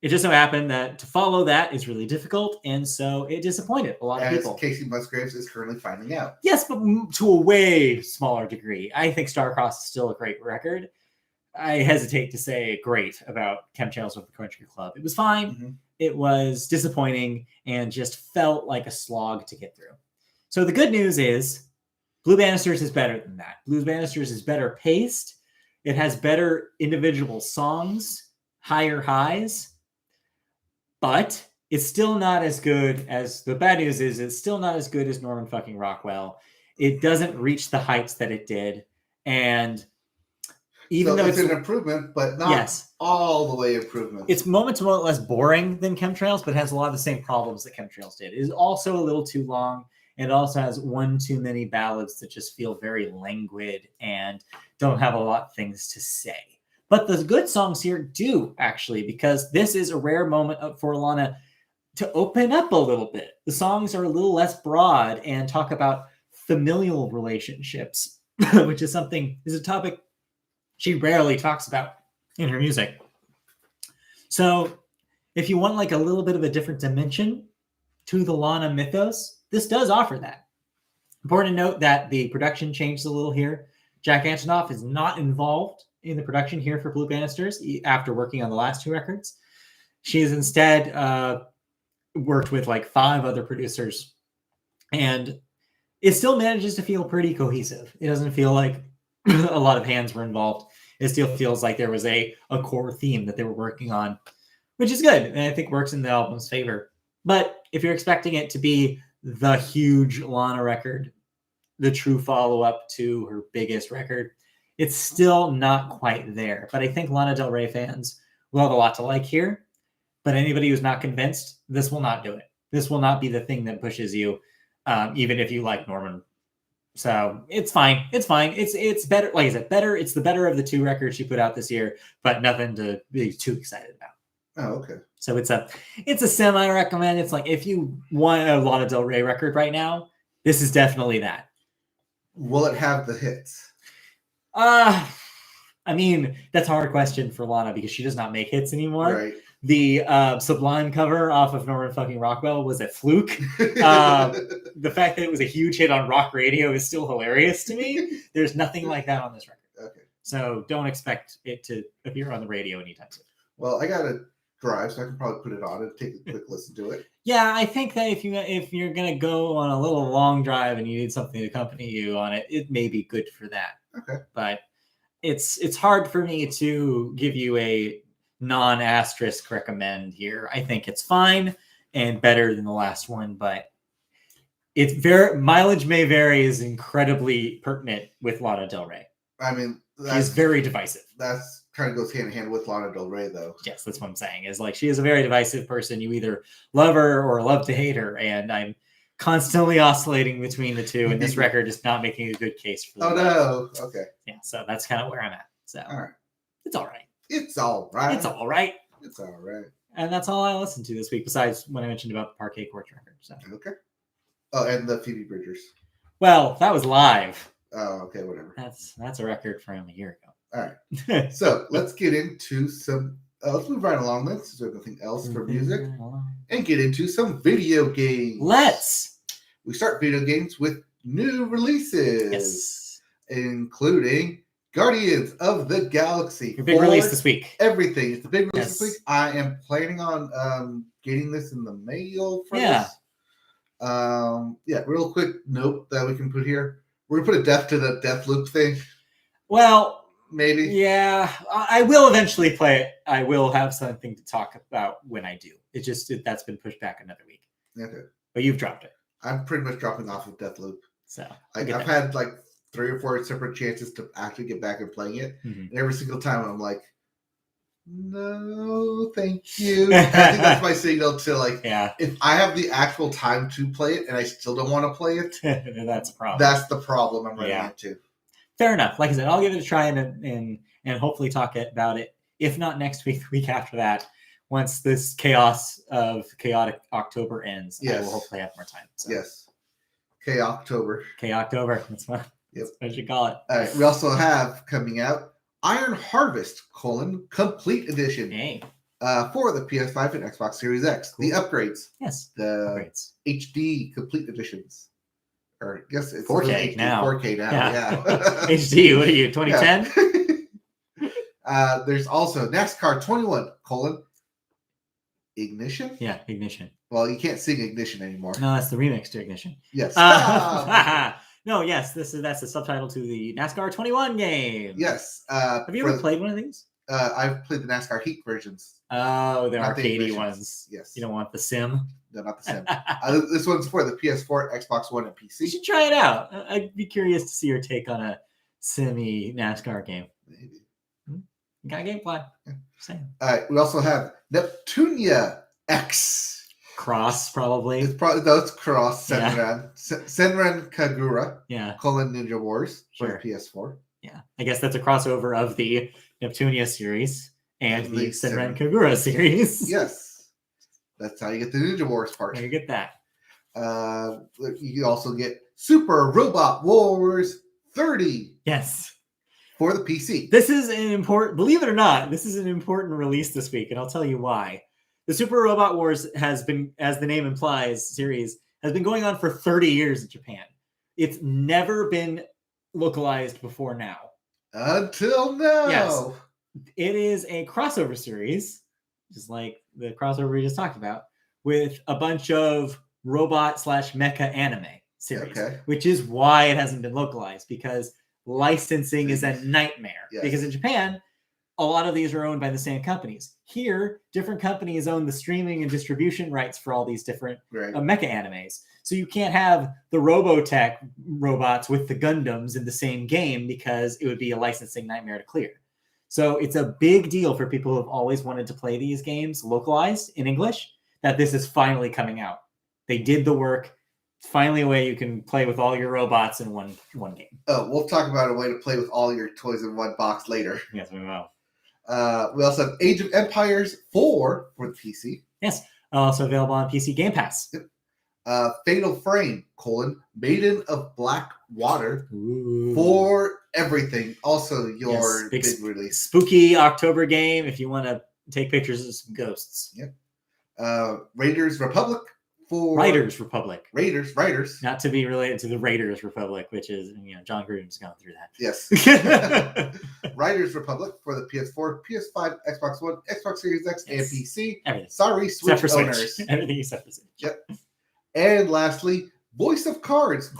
It just so happened that to follow that is really difficult, and so it disappointed a lot of people. As Casey Musgraves is currently finding out. Yes, but to a way smaller degree. I think Starcross is still a great record. I hesitate to say great about Chemtrails Over the Country Club. It was fine. Mm-hmm. It was disappointing and just felt like a slog to get through. So the good news is Blue Banisters is better than that. Blue Banisters is better paced. It has better individual songs, higher highs, but it's still not as good as the bad news is it's still not as good as Norman fucking Rockwell. It doesn't reach the heights that it did. And even though it's an improvement, but not all the way improvement. It's moment to moment less boring than Chemtrails, but has a lot of the same problems that Chemtrails did. It is also a little too long, and it also has one too many ballads that just feel very languid and don't have a lot of things to say. But the good songs here do, actually, because this is a rare moment for Lana to open up a little bit. The songs are a little less broad and talk about familial relationships, which is a topic she rarely talks about in her music. So if you want a little bit of a different dimension to the Lana mythos, this does offer that. Important to note that the production changed a little here. Jack Antonoff is not involved in the production here for Blue Banisters after working on the last two records. She has instead worked with 5 other producers, and it still manages to feel pretty cohesive. It doesn't feel like a lot of hands were involved. It still feels like there was a core theme that they were working on, which is good, and I think works in the album's favor. But if you're expecting it to be the huge Lana record, the true follow-up to her biggest record, it's still not quite there. But I think Lana Del Rey fans will have a lot to like here. But anybody who's not convinced, this will not do it. This will not be the thing that pushes you, even if you like Norman. So it's fine. It's fine. It's better. Like I said, better. It's the better of the 2 records she put out this year, but nothing to be too excited about. Oh, okay. So it's a semi-recommend. It's if you want a Lana Del Rey record right now, this is definitely that. Will it have the hits? I mean, that's a hard question for Lana because she does not make hits anymore. Right. The Sublime cover off of Norman fucking Rockwell was a fluke. The fact that it was a huge hit on rock radio is still hilarious to me. There's nothing like that on this record. Okay. So don't expect it to appear on the radio anytime soon. Well, I got to drive, so I can probably put it on and take a quick listen to it. Yeah, I think that if you're going to go on a little long drive and you need something to accompany you on it, it may be good for that. Okay. But it's hard for me to give you a non-asterisk recommend here. I think it's fine and better than the last one, but mileage may vary is incredibly pertinent with Lana Del Rey. I mean, she's very divisive. That's kind of goes hand in hand with Lana Del Rey, though. Yes, that's what I'm saying. Is she is a very divisive person. You either love her or love to hate her, and I'm constantly oscillating between the two. And this record is not making a good case for. Oh no! Okay. Yeah, so that's kind of where I'm at. So all right, it's all right. It's all right. It's all right. It's all right. And that's all I listened to this week, besides when I mentioned about the Parquet Court record. So. Okay. Oh, and the Phoebe Bridgers. Well, that was live. Oh, okay, whatever. That's a record from a year ago. All right. So let's get into some let's move right along then, since there's nothing else for music, and get into some video games. Let's. We start video games with new releases. Yes. Including Guardians of the Galaxy. Your big release this week. Everything. It's the big release this week. I am planning on getting this in the mail for this. Real quick note that we can put here. We're going to put a death to the Deathloop thing. Well, maybe. Yeah, I will eventually play it. I will have something to talk about when I do. It's just that's been pushed back another week. Okay. But you've dropped it. I'm pretty much dropping off of Deathloop. So I've had like 3 or 4 separate chances to actually get back and playing it. And every single time I'm like, no, thank you. I think that's my signal to like, if I have the actual time to play it and I still don't want to play it, that's a problem. That's the problem I'm running into. Fair enough. Like I said, I'll give it a try and hopefully talk about it. If not next week, the week after that, once this chaos of chaotic October ends, I will hopefully have more time. So. Yes. K-October. K-October. That's what I should call it. All right. We also have coming out Iron Harvest, Complete Edition. Dang. For the PS5 and Xbox Series X. Cool. The upgrades. Yes. The upgrades. HD Complete Editions. Or I guess it's 4K HD, now. 4K now, yeah. HD, what are you, 2010? There's also NASCAR 21, Ignition? Yeah, Ignition. Well, you can't sing Ignition anymore. No, that's the remix to Ignition. Yes. No, yes, that's the subtitle to the NASCAR 21 game. Yes. Have you ever played one of these? I've played the NASCAR Heat versions. Oh, the arcadey ones. Yes. You don't want the sim? No, not the sim. This one's for the PS4, Xbox One, and PC. You should try it out. I'd be curious to see your take on a simmy NASCAR game. Maybe. You got gameplay. Yeah. Same. All right. We also have Neptunia X. Cross, probably. It's Cross. Senran. Senran Kagura. Yeah. Ninja Wars for the PS4. Yeah. I guess that's a crossover of the Neptunia series and the Senran Kagura series. Yes. That's how you get the Ninja Wars part. How you get that. You also get Super Robot Wars 30. Yes. For the PC. This is an important, believe it or not, this is an important release this week, and I'll tell you why. The Super Robot Wars has been, as the name implies, series has been going on for 30 years in Japan. It's never been localized before now. Until now. Yes. It is a crossover series, just like the crossover we just talked about, with a bunch of robot/mecha anime series, which is why it hasn't been localized, because licensing is a nightmare. Yes. Because in Japan, a lot of these are owned by the same companies. Here, different companies own the streaming and distribution rights for all these different mecha animes. So you can't have the Robotech robots with the Gundams in the same game because it would be a licensing nightmare to clear. So it's a big deal for people who have always wanted to play these games localized in English, that this is finally coming out. They did the work. It's finally a way you can play with all your robots in one game. Oh, we'll talk about a way to play with all your toys in one box later. Yes, we will. We also have Age of Empires 4 for the PC. Yes, also available on PC Game Pass. Yep. Fatal Frame, Maiden of Black Water for everything. Also your big release. Spooky October game if you want to take pictures of some ghosts. Yep. Raiders Republic. Riders Republic. Raiders. Not to be related to the Raiders Republic, which is, John Gruden's gone through that. Yes. Riders Republic for the PS4, PS5, Xbox One, Xbox Series X, and PC. Everything. Sorry, Switch owners. Everything except for Switch. Yep. And lastly, Voice of Cards,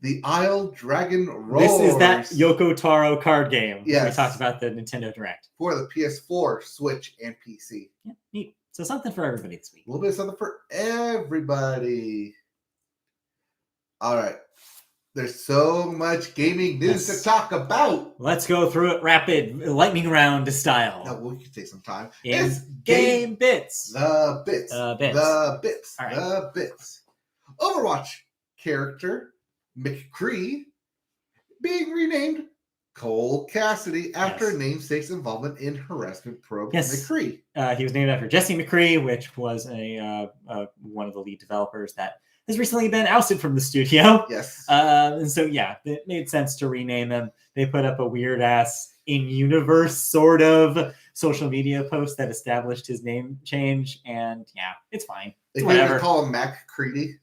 The Isle Dragon Roars. This is that Yoko Taro card game. Yes. We talked about the Nintendo Direct. For the PS4, Switch, and PC. Yeah, neat. So something for everybody this week. A little bit of something for everybody. All right. There's so much gaming news to talk about. Let's go through it rapid, lightning round style. No, we can take some time. It's game bits. The bits. All right. The bits. Overwatch character McCree being renamed Cole Cassidy after namesake's involvement in harassment probe McCree. He was named after Jesse McCree, which was one of the lead developers that has recently been ousted from the studio. Yes. And so, it made sense to rename him. They put up a weird-ass in-universe sort of social media post that established his name change, and yeah, it's fine. They Whatever. call him Mac Creedy.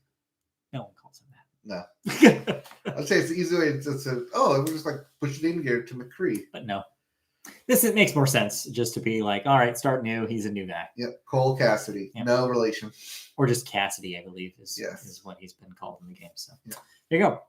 No one calls him that. No. I'd say it's the easy way to say, we're just like push your name here to McCree. But no. It makes more sense just to be like, all right, start new. He's a new guy. Yep. Cole Cassidy. Yep. No relation. Or just Cassidy, I believe, is what he's been called in the game. So there you go.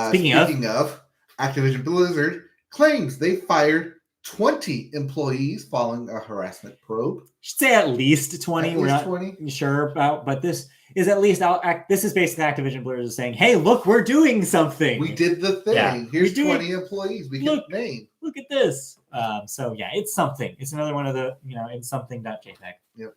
Speaking of, Activision Blizzard claims they fired 20 employees following a harassment probe. Should say at least 20. We're not 20. Sure about, but this is at least this is basically Activision Blizzard saying, "Hey, look, we're doing something. We did the thing. Yeah, here's 20 employees. We can name. Look at this." So yeah, it's something. It's another one of the it's something.jpg. Yep.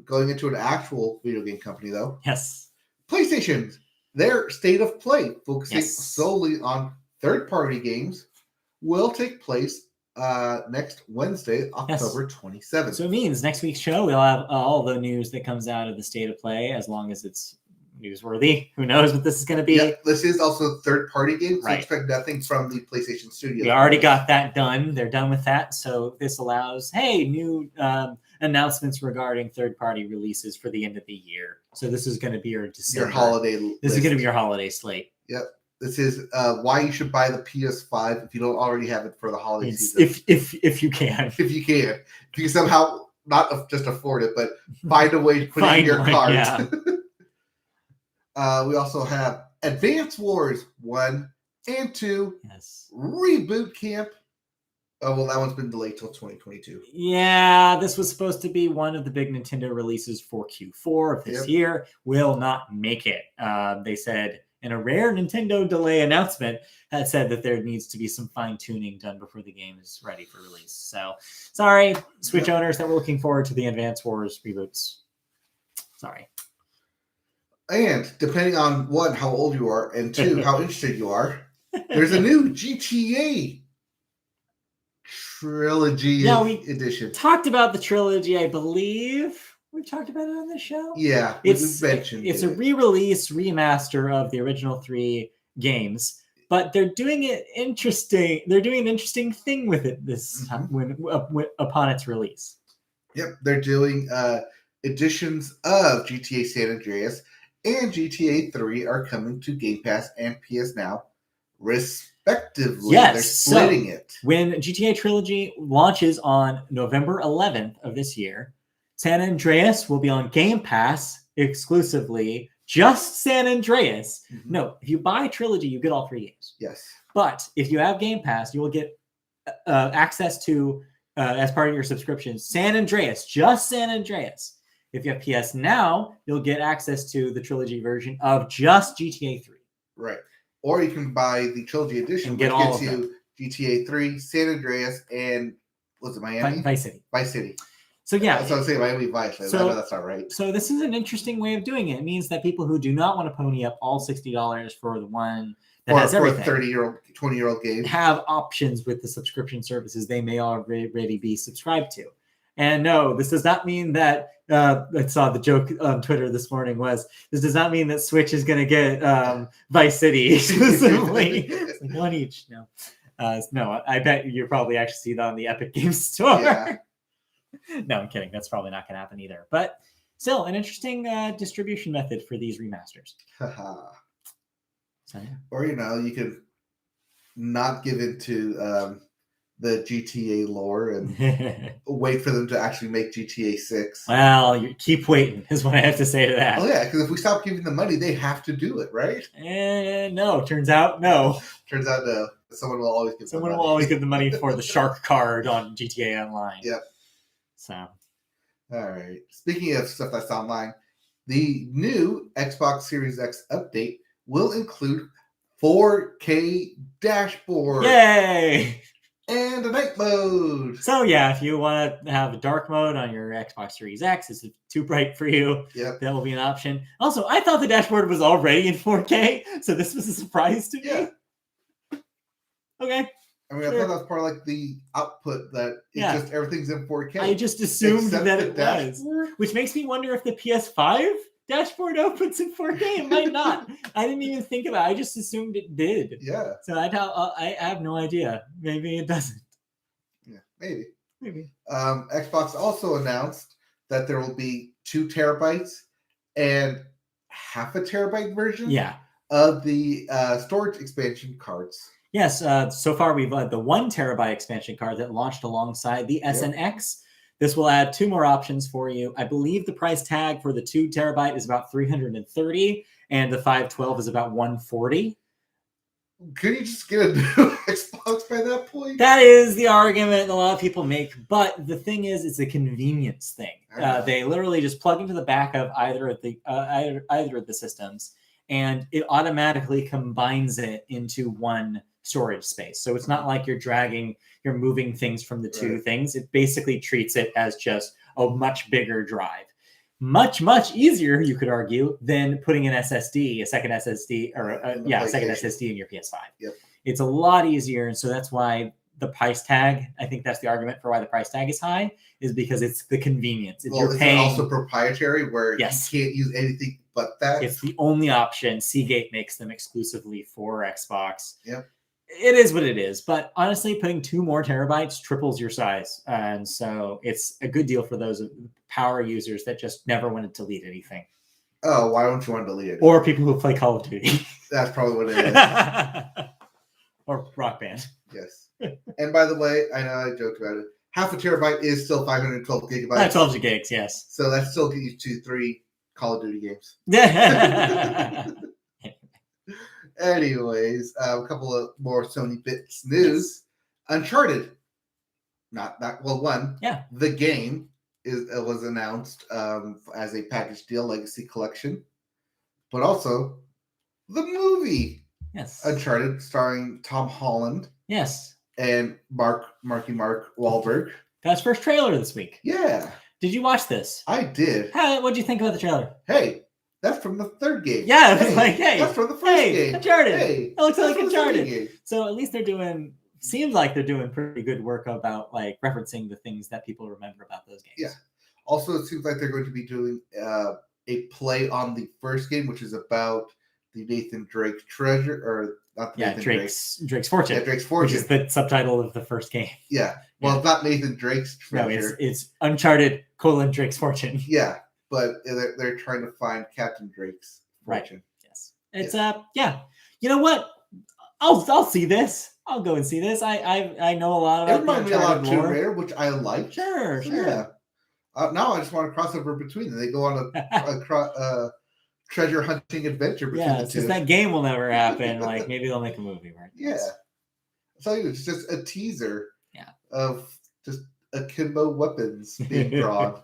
Going into an actual video game company though. Yes. PlayStation, their state of play, focusing solely on third-party games, will take place next Wednesday, October 27th. So it means next week's show we'll have all the news that comes out of the state of play, as long as it's newsworthy. Who knows what this is going to be? Yeah, this is also third-party games, so expect nothing from the PlayStation Studio. We already got that done. They're done with that, so this allows new announcements regarding third-party releases for the end of the year. So this is going to be your holiday. This is going to be your holiday slate. Yep. This is why you should buy the PS5 if you don't already have it for the holiday season. If you can. If you can. If you somehow not just afford it, but find a way to put it in your cart. Yeah. We also have Advance Wars 1 and 2. Yes. Reboot Camp. Oh, well, that one's been delayed till 2022. Yeah, this was supposed to be one of the big Nintendo releases for Q4 of this year. Will not make it. They said in a rare Nintendo delay announcement that said that there needs to be some fine-tuning done before the game is ready for release. So, sorry, Switch owners that were looking forward to the Advance Wars reboots. Sorry. And depending on one, how old you are, and two, how interested you are, there's a new GTA trilogy edition. Talked about the trilogy, I believe. We've talked about it on the show. Yeah, we've mentioned it's a re-release, remaster of the original 3 games, but they're doing it interesting. They're doing an interesting thing with it this time upon its release. Yep, they're doing editions of GTA San Andreas and GTA 3 are coming to Game Pass and PS Now, respectively. Yes, they're splitting it. When GTA Trilogy launches on November 11th of this year, San Andreas will be on Game Pass exclusively. Just San Andreas. Mm-hmm. No, if you buy Trilogy, you get all 3 games. Yes. But if you have Game Pass, you will get access to, as part of your subscription, San Andreas. Just San Andreas. If you have PS Now, you'll get access to the Trilogy version of just GTA 3. Right. Or you can buy the Trilogy edition, which gets you GTA 3, San Andreas, and was it Miami? Vice City. Vice City. So yeah. That's what I was saying, Miami Vice. I know that's not right. So this is an interesting way of doing it. It means that people who do not want to pony up all $60 for the one that has everything, 30-year-old, 20-year-old game, have options with the subscription services they may already be subscribed to. And no, this does not mean that, I saw the joke on Twitter this morning was, this does not mean that Switch is going to get Vice City exclusively. It's like one each. No. No, I bet you probably actually see that on the Epic Games Store. Yeah. No, I'm kidding. That's probably not going to happen either. But still, an interesting distribution method for these remasters. So, yeah. Or, you could not give into the GTA lore and wait for them to actually make GTA 6. Well, you keep waiting is what I have to say to that. Oh, yeah, because if we stop giving them money, they have to do it, right? No. Turns out, no. Turns out, no. Someone will always give Someone will always give the money for the shark card on GTA Online. Yep. So. All right. Speaking of stuff that's online, the new Xbox Series X update will include 4K dashboard. Yay! And a night mode. So yeah, if you want to have a dark mode on your Xbox Series X, it's too bright for you. Yep. That will be an option. Also, I thought the dashboard was already in 4K, so this was a surprise to me. Yeah. Okay. I mean, I thought that was part of like the output that it's just everything's in 4K. I just assumed that it was, which makes me wonder if the PS5 dashboard opens in 4K. It might not. I didn't even think about it. I just assumed it did. Yeah. So I have no idea. Maybe it doesn't. Yeah, maybe. Maybe. Xbox also announced that there will be 2 terabytes and half a terabyte version of the storage expansion cards. Yes. So far, we've had the 1 terabyte expansion card that launched alongside the SNX. This will add 2 more options for you. I believe the price tag for the 2 terabyte is about $330, and the 512 is about $140. Could you just get a new Xbox by that point? That is the argument a lot of people make, but the thing is, it's a convenience thing. They literally just plug into the back of either of the systems, and it automatically combines it into one storage space. So it's not like you're moving things from the 2 things. It basically treats it as just a much bigger drive. Much, much easier, you could argue, than putting an SSD, a second SSD, or a second SSD in your PS5. Yep. It's a lot easier, and so that's why the price tag, I think that's the argument for why the price tag is high, is because it's the convenience. You're paying, also proprietary, where you can't use anything but that. It's the only option. Seagate makes them exclusively for Xbox. Yep. It is what it is, but honestly, putting 2 more terabytes triples your size, and so it's a good deal for those power users that just never want to delete anything. Oh, why don't you want to delete it? Or people who play Call of Duty. That's probably what it is. Or Rock Band. Yes. And by the way, I know I joked about it. Half a terabyte is still 512 gigabytes. 12 gigs, yes. So that still gets you to 3 Call of Duty games. Anyways, a couple of more Sony bits news. Yes. Uncharted, the game was announced as a package deal, Legacy Collection, but also the movie. Yes. Uncharted, starring Tom Holland. Yes. And Mark Wahlberg. Got his first trailer this week. Yeah. Did you watch this? I did. What'd you think about the trailer? Hey. That's from the 3rd game. Yeah, it was that's from the 1st game. Uncharted. Hey, it looks like Uncharted. So at least seems like they're doing pretty good work about like referencing the things that people remember about those games. Yeah. Also, it seems like they're going to be doing a play on the 1st game, which is about the Nathan Drake treasure, or not the Nathan Drake's Fortune. Yeah, Drake's Fortune. Which is the subtitle of the 1st game. Yeah. Well, it's not Nathan Drake's treasure. No, it's Uncharted: Drake's Fortune. Yeah. But they're trying to find Captain Drake's fortune. Right. Yes. It's You know what? I'll see this. I'll go and see this. I know a lot about. It reminds me a lot of Tomb Raider, which I like. Sure. Yeah. Now I just want to cross over between them. They go on a treasure hunting adventure between the two. Since that game will never happen, like maybe they'll make a movie, right? Yeah. So it's just a teaser. Yeah. Of just akimbo weapons being drawn.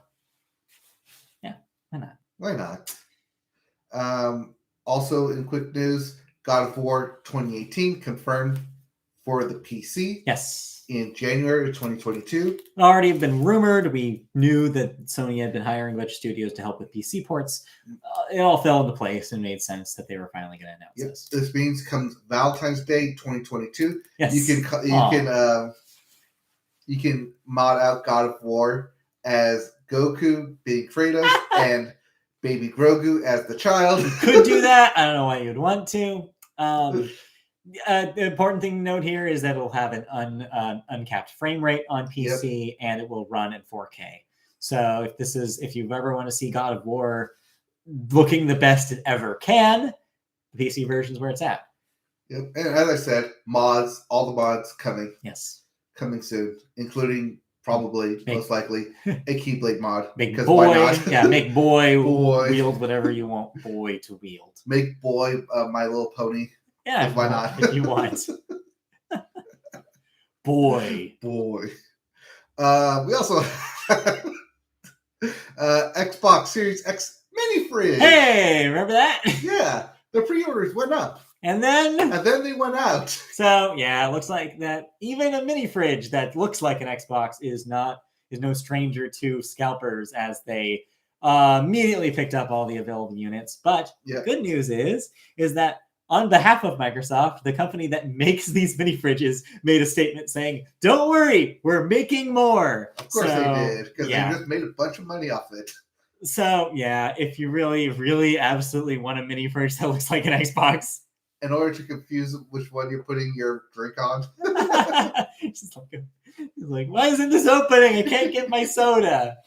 Why not? Also, in quick news, God of War 2018 confirmed for the PC. Yes. In January of 2022. It already been rumored. We knew that Sony had been hiring a bunch of studios to help with PC ports. It all fell into place and made sense that they were finally going to announce this. This means comes Valentine's Day 2022. Yes. You can mod out God of War as Goku being Kratos and Baby Grogu as the child. You could do that. I don't know why you'd want to. The important thing to note here is that it'll have an uncapped frame rate on PC, and it will run in 4K. So if you ever want to see God of War looking the best it ever can, the PC version is where it's at. Yep. And as I said, all the mods coming. Yes. Coming soon, including most likely a Keyblade mod. Make boy, make boy wield whatever you want boy to wield. Make boy My Little Pony. Yeah, why not? If you want. Boy. We also have Xbox Series X mini fridge. Hey, remember that? Yeah, the pre-orders went up. And then they went out. So it looks like that even a mini fridge that looks like an Xbox is no stranger to scalpers, as they immediately picked up all the available units. But good news is that on behalf of Microsoft, the company that makes these mini fridges made a statement saying, "Don't worry, we're making more." Of course they did, because they just made a bunch of money off it. So yeah, if you really, really absolutely want a mini fridge that looks like an Xbox, in order to confuse which one you're putting your drink on. He's like, why isn't this opening? I can't get my soda.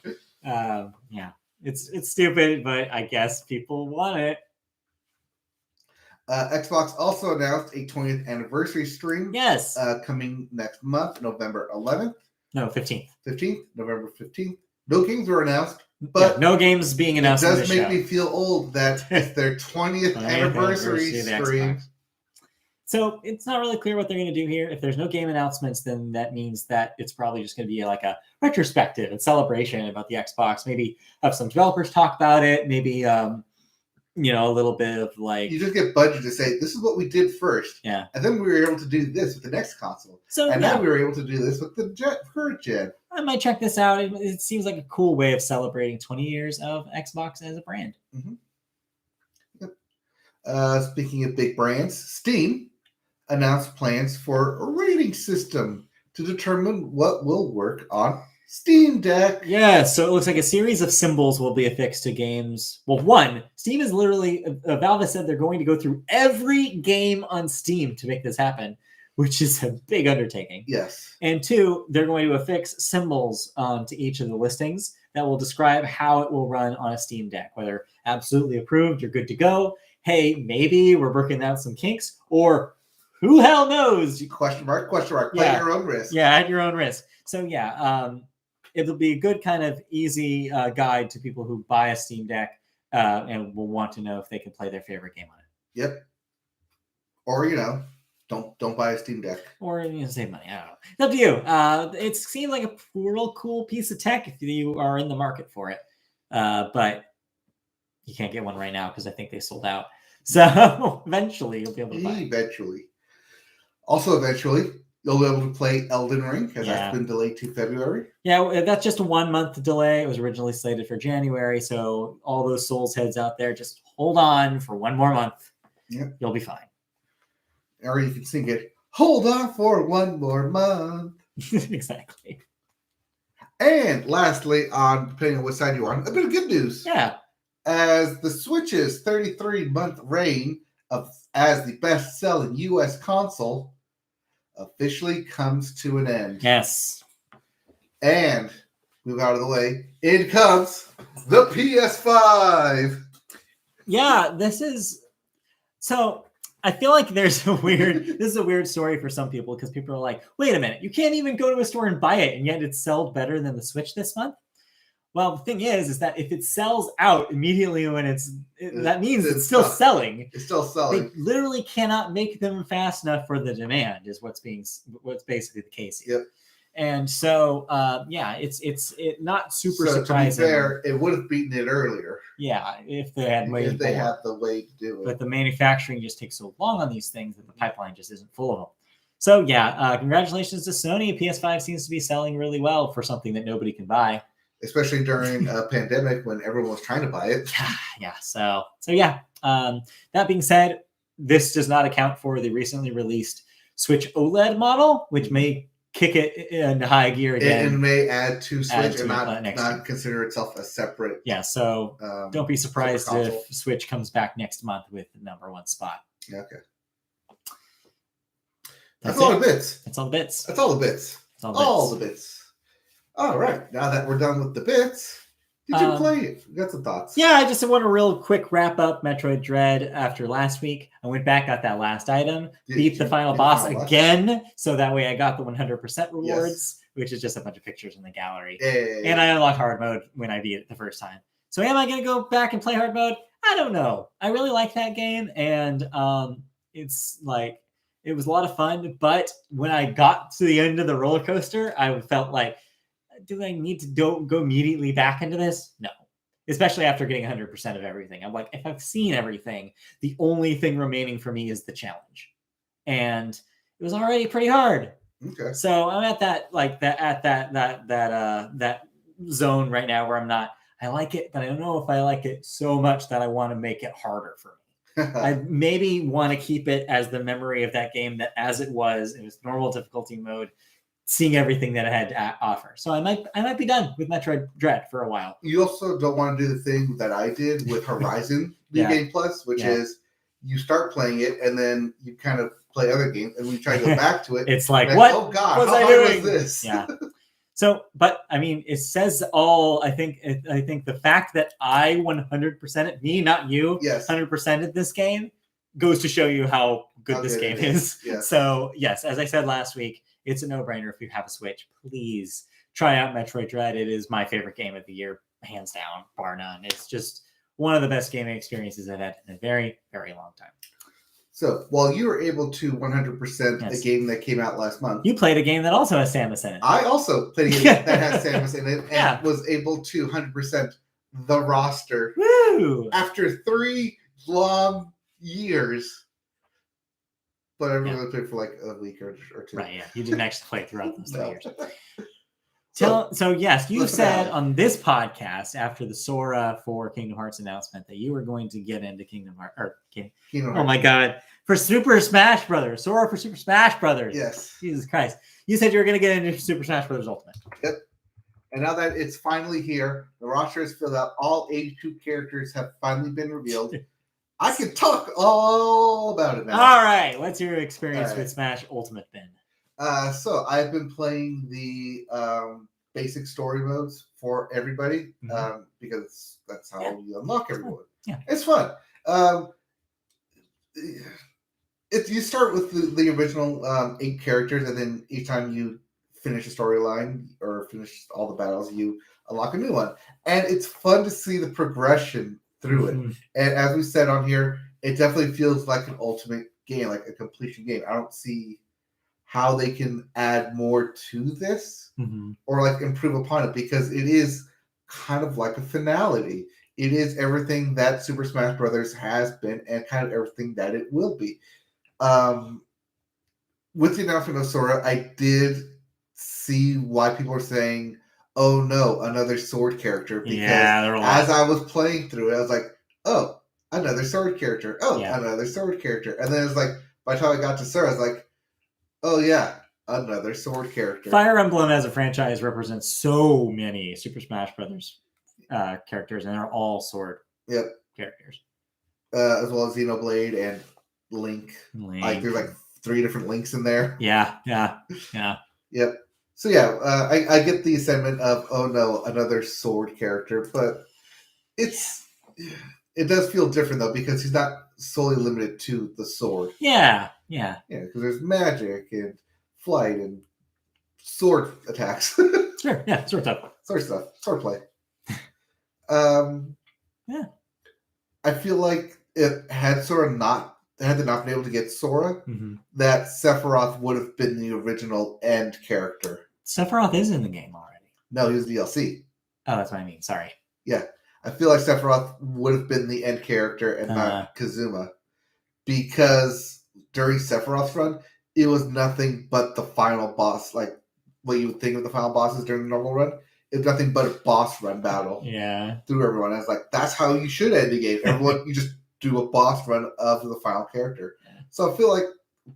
Yeah, it's stupid, but I guess people want it. Xbox also announced a 20th anniversary stream. Yes. Coming next month, November 11th. No, 15th. 15th, November 15th. No games were announced, but no games being announced. It does make me feel old that it's their 20th anniversary stream. So it's not really clear what they're going to do here. If there's no game announcements, then that means that it's probably just going to be like a retrospective and celebration about the Xbox. Maybe have some developers talk about it. Maybe, a little bit of like... You just get budget to say, this is what we did first. Yeah. And then we were able to do this with the next console. Now we were able to do this with the current gen. I might check this out. It seems like a cool way of celebrating 20 years of Xbox as a brand. Mm-hmm. Yep. Speaking of big brands, Steam announced plans for a rating system to determine what will work on Steam Deck. Yeah, so it looks like a series of symbols will be affixed to games. Well, one, Steam is literally, Valve has said they're going to go through every game on Steam to make this happen, which is a big undertaking. Yes. And two, they're going to affix symbols to each of the listings that will describe how it will run on a Steam Deck, whether absolutely approved, you're good to go. Hey, maybe we're working out some kinks, or who hell knows? Question mark. Play at your own risk. Yeah, at your own risk. So yeah, it'll be a good kind of easy guide to people who buy a Steam Deck and will want to know if they can play their favorite game on it. Yep. Or, don't buy a Steam Deck. Or save money. I don't know. It's up to you. It seemed like a real cool piece of tech if you are in the market for it. But you can't get one right now because I think they sold out. So eventually you'll be able to buy it. Eventually. Also eventually, you'll be able to play Elden Ring because that's been delayed to February. Yeah, that's just a 1 month delay. It was originally slated for January. So all those Souls heads out there, just hold on for 1 more month. Yep. You'll be fine. Or you can sing it, hold on for 1 more month. Exactly. And lastly, depending on what side you're on, a bit of good news. Yeah. As the Switch's 33-month reign as the best-selling U.S. console officially comes to an end. Yes. And, move out of the way, in comes the PS5. Yeah, this is... So, I feel like this is a weird story for some people because people are like, wait a minute, you can't even go to a store and buy it, and yet it's sold better than the Switch this month? Well, the thing is that if it sells out immediately when that means it's still selling. It's still selling. They literally cannot make them fast enough for the demand, is what's basically the case here. Yep. And so, it's not super surprising. To be fair, it would have beaten it earlier. Yeah, if they had had the way to do it. But the manufacturing just takes so long on these things that the pipeline just isn't full of them. So yeah, congratulations to Sony. PS5 seems to be selling really well for something that nobody can buy. Especially during a pandemic when everyone was trying to buy it. Yeah. So yeah. That being said, this does not account for the recently released Switch OLED model, which may kick it into high gear again. And may add to Switch and not consider itself a separate. Yeah. So don't be surprised if Switch comes back next month with the #1 spot. Yeah, okay. That's all the bits. That's all the bits. That's all the bits. All the bits. All right. Now that we're done with the bits, did you play it? You got some thoughts? Yeah, I just want a real quick wrap up Metroid Dread after last week. I went back, got that last item, beat the final boss again, so that way I got the 100% rewards, which is just a bunch of pictures in the gallery. And I unlocked hard mode when I beat it the first time. So am I going to go back and play hard mode? I don't know. I really like that game, and it's like, it was a lot of fun, but when I got to the end of the roller coaster, I felt like, do I need to go immediately back into this? No. Especially after getting 100% of everything. I'm like, if I've seen everything, the only thing remaining for me is the challenge. And it was already pretty hard. Okay. So I'm at that zone right now where I'm not, I like it, but I don't know if I like it so much that I want to make it harder for me. I maybe want to keep it as the memory of that game that as it was normal difficulty mode, seeing everything that it had to offer. So I might be done with Metroid Dread for a while. You also don't want to do the thing that I did with Horizon New Game Plus, which is you start playing it and then you kind of play other games, and when you try to go back to it, it's like what? Oh God, what was how I hard doing? was this? Yeah. So, but I mean, it says all. I think the fact that I 100%, me, not you, 100%ed this game goes to show you how good this game is. Yes. So, yes, as I said last week, it's a no-brainer. If you have a Switch, please try out Metroid Dread. It is my favorite game of the year, hands down, bar none. It's just one of the best gaming experiences I've had in a very, very long time. So, while you were able to 100% a game that came out last month, you played a game that also has Samus in it. I also played a game that has Samus in it and was able to 100% the roster. Woo! After 3 long years. But I really played for like a week or 2. Right, yeah. You didn't actually play throughout those 3 years. So yes, you said on this podcast after the Sora for Kingdom Hearts announcement that you were going to get into Kingdom Hearts. Oh my God. For Super Smash Brothers. Sora for Super Smash Brothers. Yes. Jesus Christ. You said you were going to get into Super Smash Brothers Ultimate. Yep. And now that it's finally here, the roster is filled out. All 82 characters have finally been revealed. I can talk all about it now. All right. What's your experience with Smash Ultimate then? So I've been playing the basic story modes for everybody because that's how you unlock everyone. Yeah. It's fun. You start with the original 8 characters, and then each time you finish a storyline or finish all the battles, you unlock a new one. And it's fun to see the progression through it. And as we said on here, it definitely feels like an ultimate game, like a completion game. I don't see how they can add more to this or like improve upon it, because it is kind of like a finality. It is everything that Super Smash Brothers has been and kind of everything that it will be. With the announcement of Sora, I did see why people are saying, oh no, another sword character. Because as I was playing through it, I was like, oh, another sword character. Oh, another sword character. And then it's like, by the time I got to Sora, I was like, oh yeah, another sword character. Fire Emblem as a franchise represents so many Super Smash Brothers characters, and they're all sword characters. As well as Xenoblade and Link. Like there's like 3 different Links in there. Yeah. Yep. So yeah, I get the sentiment of, oh no, another sword character, but it does feel different though, because he's not solely limited to the sword. Yeah, because there's magic and flight and sword attacks. Sure, yeah, sword stuff, sword play. I feel like it had Sora not been able to get Sora, that Sephiroth would have been the original end character. Sephiroth is in the game already. No, he was DLC. Oh, that's what I mean. Sorry. Yeah, I feel like Sephiroth would have been the end character and not Kazuma, because during Sephiroth's run, it was nothing but the final boss, like what you would think of the final bosses during the normal run. It was nothing but a boss run battle. Yeah. Through everyone. I was like, that's how you should end the game. Everyone, you just do a boss run of the final character. Yeah. So I feel like,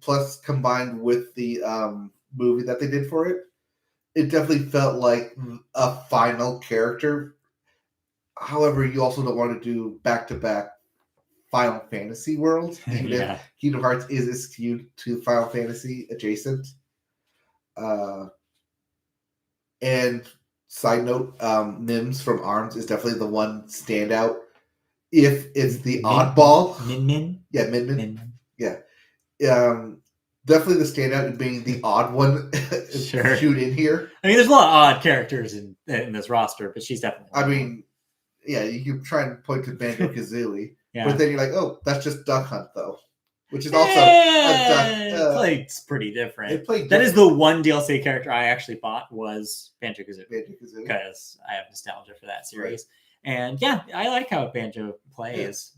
plus combined with the movie that they did for it, it definitely felt like a final character. However, you also don't want to do back-to-back Final Fantasy worlds, even if Kingdom Hearts is skewed to Final Fantasy adjacent. And side note, Mims from ARMS is definitely the one standout. If it's the oddball. Min? Yeah, Min. Yeah. Definitely the standout in being the odd one shoot in here. I mean, there's a lot of odd characters in this roster, but she's definitely I mean, yeah, you can try and point to Banjo-Kazooie, but then you're like, oh, that's just Duck Hunt, though. Which is also a duck. It's pretty different. That is the one DLC character I actually bought was Banjo-Kazooie. Because I have nostalgia for that series. Right. And yeah, I like how Banjo plays.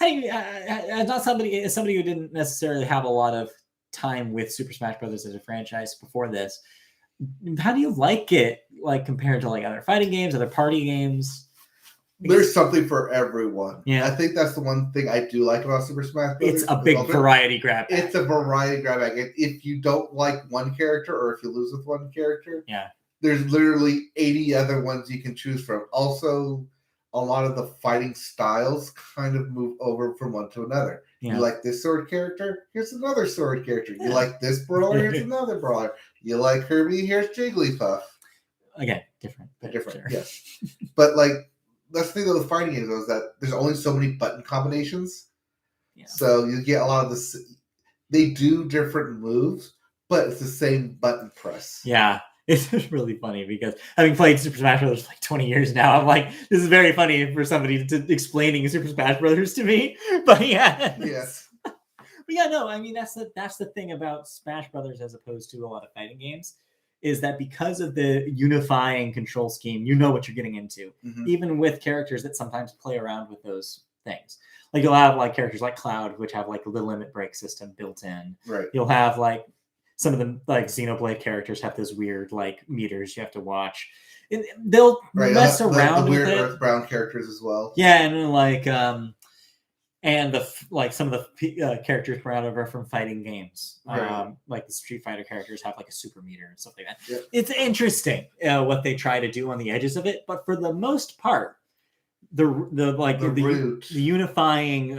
Hey, as somebody who didn't necessarily have a lot of time with Super Smash Brothers as a franchise before this, how do you like it, like compared to like other fighting games, other party games? There's something for everyone. Yeah. I think that's the one thing I do like about Super Smash Bros. It's a big variety grab bag. It's a variety grab bag. And if you don't like one character or if you lose with one character, there's literally 80 other ones you can choose from. Also, a lot of the fighting styles kind of move over from one to another. You like this sword character? Here's another sword character. You like this brawler? Here's another brawler. You like Kirby? Here's Jigglypuff. Again, different. Sure. Yes. But like, that's the thing with fighting games is that there's only so many button combinations. Yeah. So you get a lot of this. They do different moves, but it's the same button press. Yeah. It's really funny because having played Super Smash Brothers for like 20 years now, I'm like, this is very funny for somebody to explaining Super Smash Brothers to me. But yeah. Yes. But yeah, no, I mean, that's the thing about Smash Brothers as opposed to a lot of fighting games. Is that because of the unifying control scheme, you know what you're getting into, even with characters that sometimes play around with those things. Like you'll have like characters like Cloud, which have like the limit break system built in. Right. You'll have like some of the like Xenoblade characters have those weird like meters you have to watch. And they'll mess around the with weird it. Earthbound characters as well. Yeah, and like and some of the characters brought over from fighting games, like the Street Fighter characters have like a super meter and stuff like that. Yep. It's interesting what they try to do on the edges of it, but for the most part, the unifying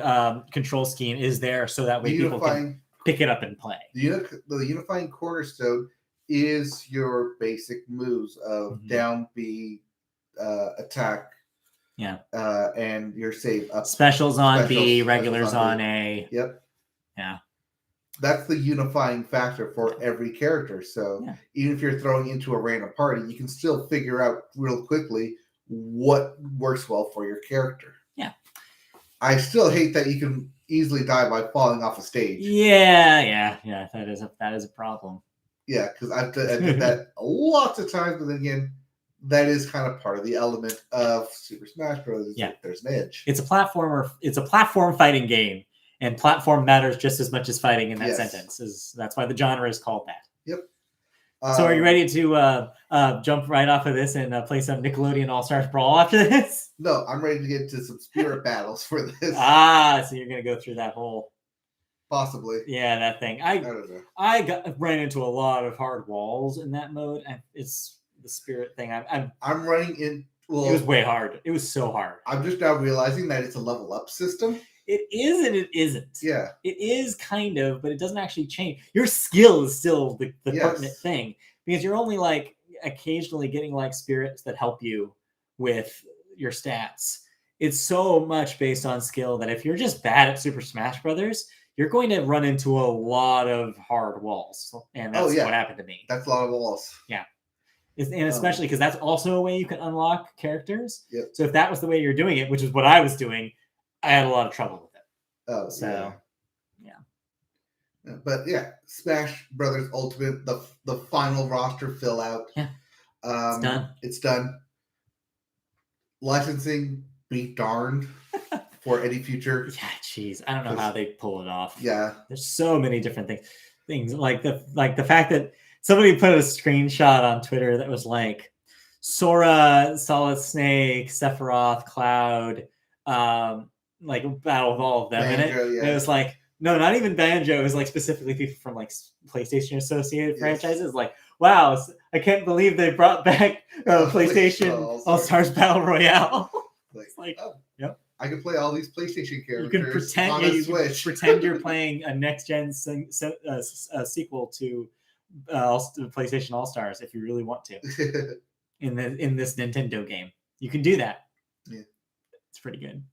control scheme is there so that way people can pick it up and play. The unifying cornerstone is your basic moves of down B, attack. Yeah. And your save up. Specials on B, regulars on A. Yep. Yeah. That's the unifying factor for every character. So even if you're throwing into a random party, you can still figure out real quickly what works well for your character. Yeah. I still hate that you can easily die by falling off a stage. Yeah. That is a problem. Yeah, because I did that lots of times, but then again, that is kind of part of the element of Super Smash Bros. Yeah. There's an edge. It's a platformer. It's a platform fighting game, and platform matters just as much as fighting in that sentence. That's why the genre is called that. Yep. So are you ready to jump right off of this and play some Nickelodeon All-Stars Brawl after this? No, I'm ready to get into some spirit battles for this. So you're going to go through that whole... Possibly. Yeah, that thing. I don't know. I ran into a lot of hard walls in that mode, and it's... the spirit thing. I'm running in. Well, it was way hard. It was so hard. I'm just now realizing that it's a level up system. It is and it isn't. Yeah. It is kind of, but it doesn't actually change. Your skill is still the pertinent thing because you're only like occasionally getting like spirits that help you with your stats. It's so much based on skill that if you're just bad at Super Smash Brothers, you're going to run into a lot of hard walls. And that's what happened to me. That's a lot of walls. Yeah. And especially because that's also a way you can unlock characters. Yep. So if that was the way you're doing it, which is what I was doing, I had a lot of trouble with it. Oh, so yeah. But yeah, Smash Brothers Ultimate, the final roster fill out. Yeah. It's done. It's done. Licensing be darned for any future. Yeah, jeez. I don't know how they pull it off. Yeah. There's so many different things. Like the fact that somebody put a screenshot on Twitter that was like Sora, Solid Snake, Sephiroth, Cloud, like battle with all of them in it. Yeah. And it was like, no, not even Banjo. It was like specifically people from like PlayStation associated franchises. Like, wow, I can't believe they brought back PlayStation All-Stars Battle Royale. I can play all these PlayStation characters. You can pretend pretend you're playing a next-gen sequel to PlayStation All-Stars if you really want to in this Nintendo game. You can do that. Yeah, it's pretty good.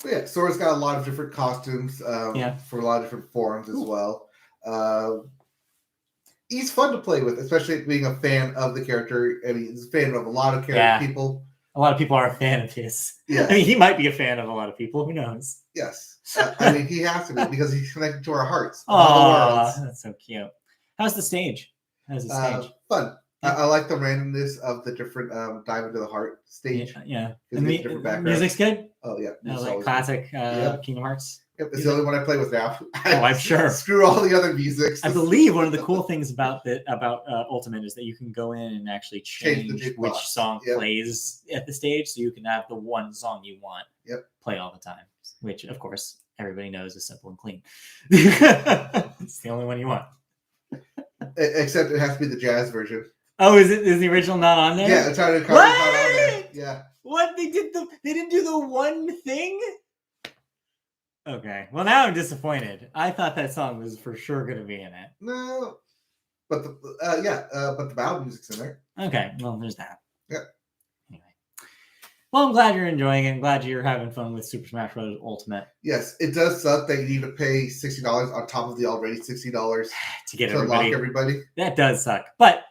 But yeah, Sora's got a lot of different costumes for a lot of different forms as well. He's fun to play with, especially being a fan of the character. I mean, he's a fan of a lot of people. A lot of people are a fan of his. Yeah. I mean, he might be a fan of a lot of people. Who knows? Yes. I mean, he has to be because he's connected to our hearts. Oh, that's so cute. How's the stage? Fun. I like the randomness of the different Dive into the Heart stage. Yeah. And the music's good? Oh, yeah. Like classic Kingdom Hearts? Yep, it's the only one I play with now. I'm sure. Screw all the other musics. I believe one of the cool things about Ultimate is that you can go in and actually change which song plays at the stage, so you can have the one song you want play all the time, which, of course, everybody knows is simple and clean. It's the only one you want. Except it has to be the jazz version. Oh, is the original not on there? Yeah, it's trying to cover not on there. Yeah. What? They didn't do the one thing? Okay. Well, now I'm disappointed. I thought that song was for sure going to be in it. No. But the ballad music's in there. Okay. Well, there's that. Yeah. Anyway. Well, I'm glad you're enjoying it. I'm glad you're having fun with Super Smash Bros. Ultimate. Yes, it does suck that you need to pay $60 on top of the already $60 to unlock everybody. That does suck. But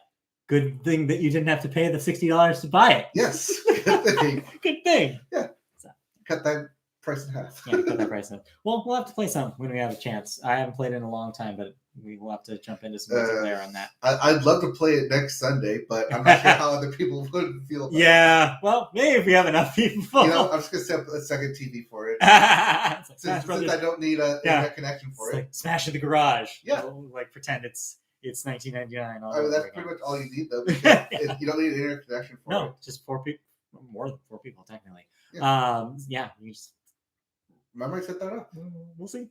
good thing that you didn't have to pay the $60 to buy it. Yes. Good thing. Good thing. Yeah. So. Cut that price in half. Cut that price in half. Well, we'll have to play some when we have a chance. I haven't played it in a long time, but we will have to jump into some multiplayer on that. I'd love to play it next Sunday, but I'm not sure how other people would feel about it. Well, maybe if we have enough people. I'm just going to set up a second TV for it. since I don't need an internet connection for it. Like Smash in the garage. Yeah. Like pretend it's $19.99. That's pretty much all you need, though. Because you don't need an internet connection for it. No, just 4 people. More than 4 people, technically. Yeah. You just... Remember I set that up? We'll see.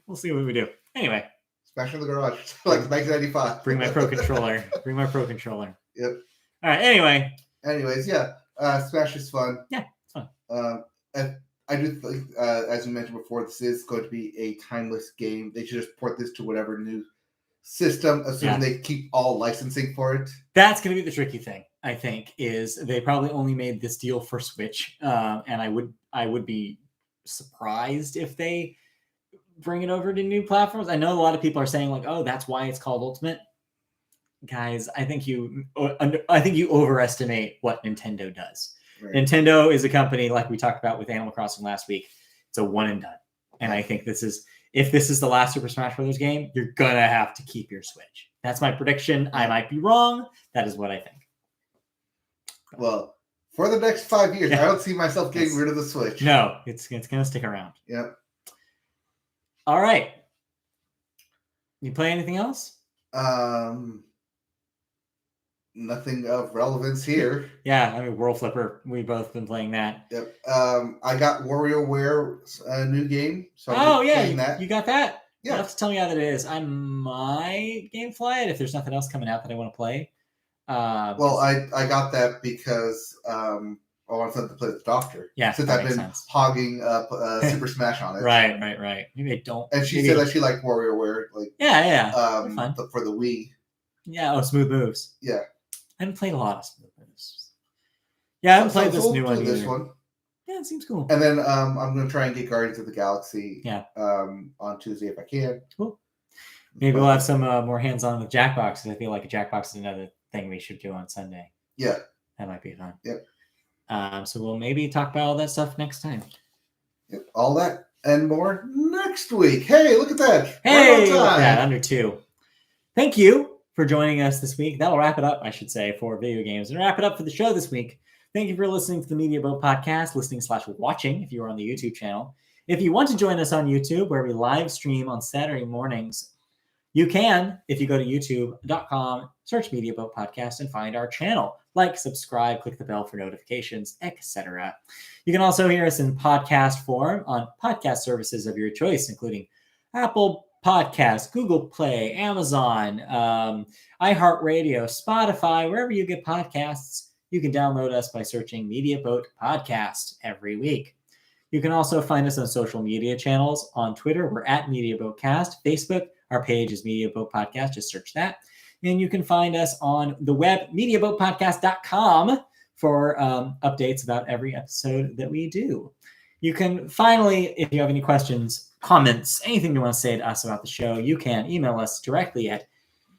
We'll see what we do. Anyway. Smash in the garage. Like 1995. Bring my Pro Controller. Yep. All right. Anyways, yeah. Smash is fun. Yeah, it's fun. I do think, as you mentioned before, this is going to be a timeless game. They should just port this to whatever new system, assuming they keep all licensing for it. That's going to be the tricky thing, I think, is they probably only made this deal for Switch. And I would be surprised if they bring it over to new platforms. I know a lot of people are saying like, oh, that's why it's called Ultimate. Guys, I think you overestimate what Nintendo does. Right. Nintendo is a company, like we talked about with Animal Crossing last week. It's a one and done. And I think if this is the last Super Smash Bros. Game, you're going to have to keep your Switch. That's my prediction. I might be wrong. That is what I think. Well, for the next 5 years, I don't see myself getting rid of the Switch. No, it's going to stick around. Yep. All right. You play anything else? Nothing of relevance here. Yeah, I mean, World Flipper. We've both been playing that. Yep. I got WarioWare's new game. So playing that. You got that? Yeah. You'll have to tell me how that is. I might GameFly it if there's nothing else coming out that I want to play. I got that because I wanted to play with the doctor. Yeah, since I've been hogging up Super Smash on it. Right. Maybe I don't. And she said that she liked WarioWare. For the Wii. Yeah. Smooth Moves. Yeah. I haven't played a lot of Smooth Moves. Yeah, I haven't played this new one. This one. Yeah, it seems cool. And then I'm going to try and get Guardians of the Galaxy. Yeah. On Tuesday if I can. Cool. Maybe we'll have some more hands-on with Jackbox, because I feel like a Jackbox is another thing we should do on Sunday. Yeah. That might be fun. Yep. So we'll maybe talk about all that stuff next time. Yep. All that and more next week. Hey, look at that. Hey, look at that. Under 2. Thank you for joining us this week. That will wrap it up, I should say, for video games, and wrap it up for the show this week. Thank you for listening to the Media Boat Podcast, listening/watching if you are on the YouTube channel. If you want to join us on YouTube, where we live stream on Saturday mornings, you can, if you go to youtube.com, search Media Boat Podcast and find our channel. Like, subscribe, click the bell for notifications, etc. You can also hear us in podcast form on podcast services of your choice, including Apple Podcasts, Google Play, Amazon, iHeartRadio, Spotify, wherever you get podcasts. You can download us by searching Media Boat Podcast every week. You can also find us on social media channels. On Twitter, we're at Media Boatcast. Facebook, our page is Media Boat Podcast. Just search that. And you can find us on the web, MediaBoatPodcast.com, for updates about every episode that we do. You can finally, if you have any questions, comments, anything you want to say to us about the show, you can email us directly at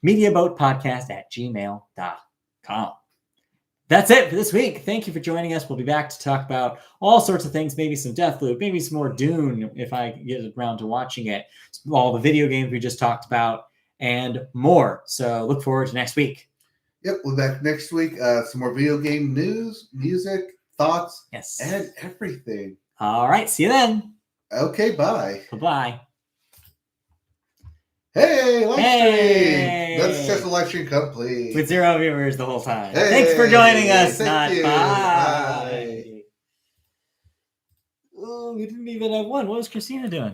mediaboatpodcast@gmail.com. That's it for this week. Thank you for joining us. We'll be back to talk about all sorts of things, maybe some Deathloop, maybe some more Dune if I get around to watching it, all the video games we just talked about, and more. So look forward to next week. Yep, we'll be back next week. Some more video game news, music, thoughts, yes, and everything. All right, see you then. Okay, bye. Bye-bye. Hey, live stream! That's just a live stream complete. With 0 viewers the whole time. Hey, thanks for joining us. Thank you. Bye. Oh, we didn't even have one. What was Christina doing?